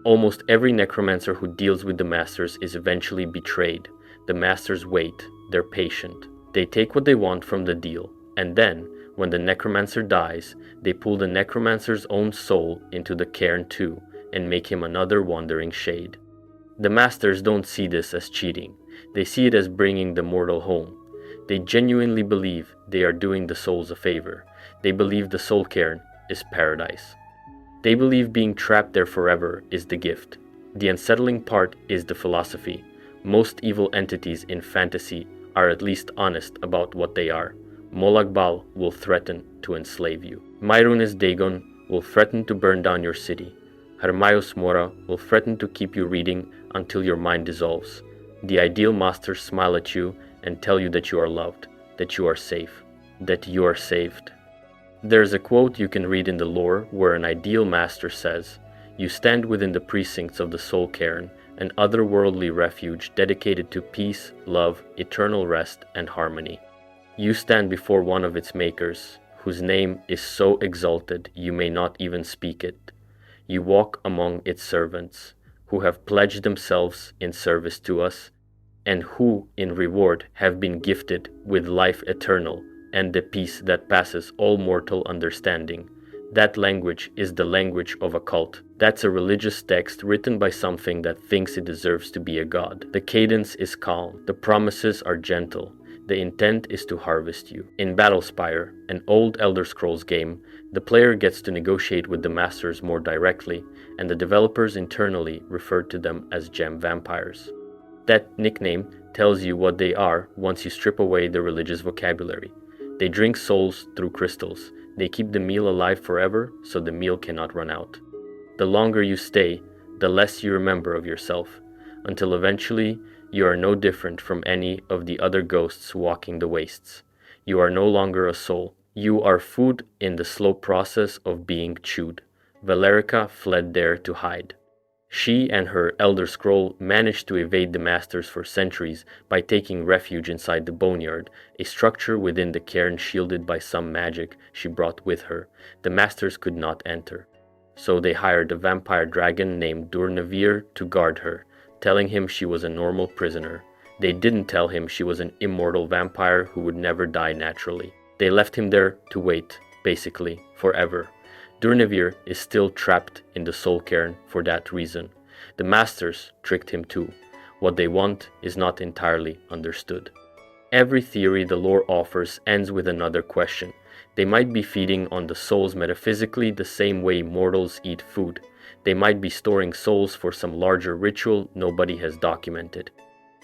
Almost every necromancer who deals with the masters is eventually betrayed. The masters wait, they're patient. They take what they want from the deal, and then, when the necromancer dies, they pull the necromancer's own soul into the cairn too, and make him another wandering shade. The masters don't see this as cheating. They see it as bringing the mortal home. They genuinely believe they are doing the souls a favor. They believe the soul cairn is paradise. They believe being trapped there forever is the gift. The unsettling part is the philosophy. Most evil entities in fantasy are at least honest about what they are. Molag Bal will threaten to enslave you. Mairunes Dagon will threaten to burn down your city. Hermaios Mora will threaten to keep you reading until your mind dissolves. The ideal masters smile at you and tell you that you are loved, that you are safe, that you are saved. There's a quote you can read in the lore where an ideal master says, "You stand within the precincts of the soul cairn, an otherworldly refuge dedicated to peace, love, eternal rest, and harmony. You stand before one of its makers, whose name is so exalted you may not even speak it. You walk among its servants, who have pledged themselves in service to us, and who, in reward, have been gifted with life eternal and the peace that passes all mortal understanding. That language is the language of a cult. That's a religious text written by something that thinks it deserves to be a god. The cadence is calm. The promises are gentle. The intent is to harvest you." In Battlespire, an old Elder Scrolls game, the player gets to negotiate with the masters more directly, and the developers internally refer to them as gem vampires. That nickname tells you what they are once you strip away the religious vocabulary. They drink souls through crystals. They keep the meal alive forever, so the meal cannot run out. The longer you stay, the less you remember of yourself, until eventually you are no different from any of the other ghosts walking the wastes. You are no longer a soul. You are food in the slow process of being chewed. Valerica fled there to hide. She and her Elder Scroll managed to evade the masters for centuries by taking refuge inside the boneyard, a structure within the cairn shielded by some magic she brought with her. The masters could not enter. So they hired a vampire dragon named Durnavir to guard her, telling him she was a normal prisoner. They didn't tell him she was an immortal vampire who would never die naturally. They left him there to wait, basically, forever. Durnavir is still trapped in the soul cairn for that reason. The masters tricked him too. What they want is not entirely understood. Every theory the lore offers ends with another question. They might be feeding on the souls metaphysically the same way mortals eat food. They might be storing souls for some larger ritual nobody has documented.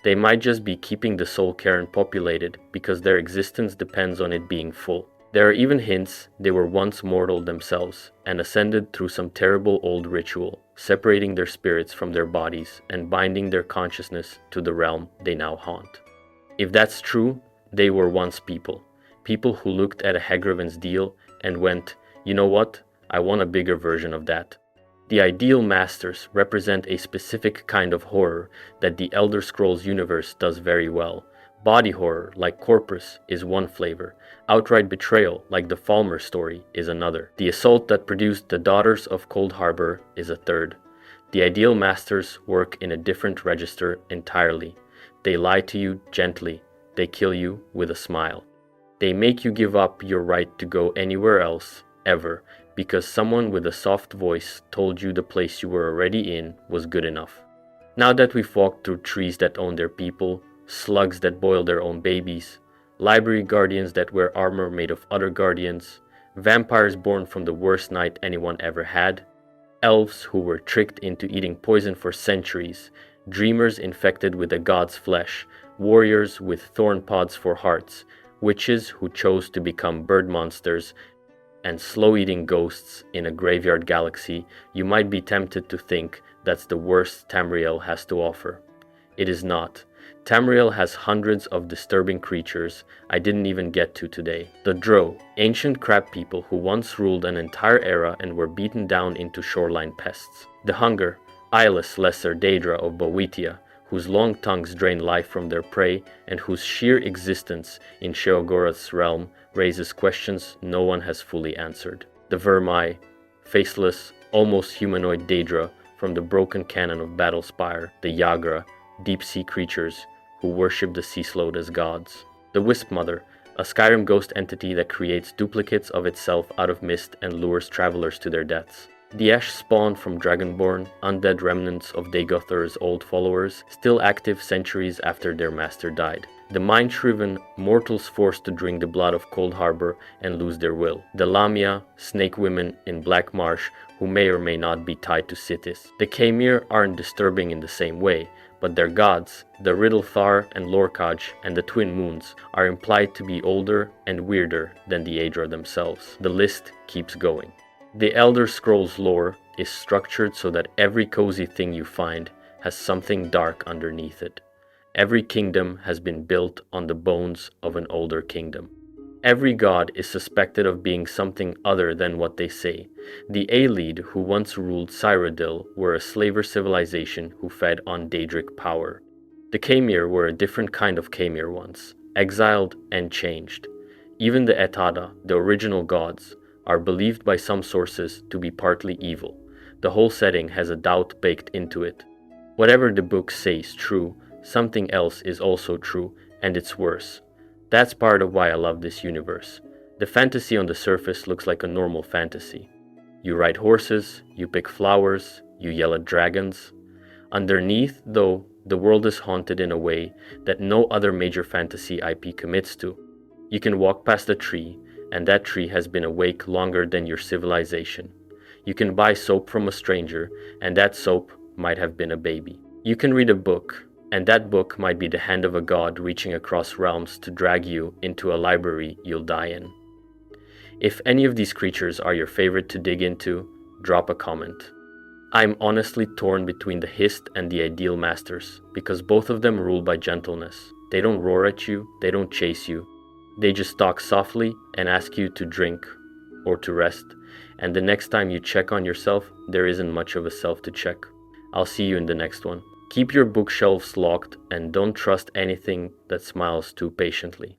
They might just be keeping the soul cairn populated because their existence depends on it being full. There are even hints they were once mortal themselves and ascended through some terrible old ritual, separating their spirits from their bodies and binding their consciousness to the realm they now haunt. If that's true, they were once people who looked at a Hagraven's deal and went, "You know what? I want a bigger version of that." The ideal masters represent a specific kind of horror that the Elder Scrolls universe does very well. Body horror, like Corpus, is one flavor. Outright betrayal, like the Falmer story, is another. The assault that produced the Daughters of Cold Harbor is a third. The ideal masters work in a different register entirely. They lie to you gently. They kill you with a smile. They make you give up your right to go anywhere else, ever, because someone with a soft voice told you the place you were already in was good enough. Now that we've walked through trees that own their people, slugs that boil their own babies, library guardians that wear armor made of other guardians, vampires born from the worst night anyone ever had, elves who were tricked into eating poison for centuries, dreamers infected with a god's flesh, warriors with thorn pods for hearts, witches who chose to become bird monsters, and slow-eating ghosts in a graveyard galaxy, you might be tempted to think that's the worst Tamriel has to offer. It is not. Tamriel has hundreds of disturbing creatures I didn't even get to today. The Drow, ancient crab people who once ruled an entire era and were beaten down into shoreline pests. The Hunger, eyeless lesser Daedra of Boeotia, whose long tongues drain life from their prey and whose sheer existence in Sheogorath's realm raises questions no one has fully answered. The Vermai, faceless, almost humanoid Daedra from the broken canon of Battlespire, the Yagra, deep-sea creatures who worship the sea sloth as gods. The Wisp Mother, a Skyrim ghost entity that creates duplicates of itself out of mist and lures travelers to their deaths. The Ash spawned from Dragonborn, undead remnants of Dagothar's old followers, still active centuries after their master died. The mind-shriven mortals forced to drink the blood of Cold Harbor and lose their will. The Lamia, snake women in Black Marsh who may or may not be tied to cities. The Kemir aren't disturbing in the same way, but their gods, the Riddlethar and Lorkaj and the Twin Moons, are implied to be older and weirder than the Aedra themselves. The list keeps going. The Elder Scrolls lore is structured so that every cozy thing you find has something dark underneath it. Every kingdom has been built on the bones of an older kingdom. Every god is suspected of being something other than what they say. The Aelid, who once ruled Cyrodiil, were a slaver civilization who fed on Daedric power. The Kemir were a different kind of Kemir once, exiled and changed. Even the Etada, the original gods, are believed by some sources to be partly evil. The whole setting has a doubt baked into it. Whatever the book says true, something else is also true, and it's worse. That's part of why I love this universe. The fantasy on the surface looks like a normal fantasy. You ride horses, you pick flowers, you yell at dragons. Underneath, though, the world is haunted in a way that no other major fantasy IP commits to. You can walk past a tree, and that tree has been awake longer than your civilization. You can buy soap from a stranger, and that soap might have been a baby. You can read a book, and that book might be the hand of a god reaching across realms to drag you into a library you'll die in. If any of these creatures are your favorite to dig into, drop a comment. I'm honestly torn between the Hist and the Ideal Masters, because both of them rule by gentleness. They don't roar at you, they don't chase you. They just talk softly and ask you to drink or to rest, and the next time you check on yourself, there isn't much of a self to check. I'll see you in the next one. Keep your bookshelves locked and don't trust anything that smiles too patiently.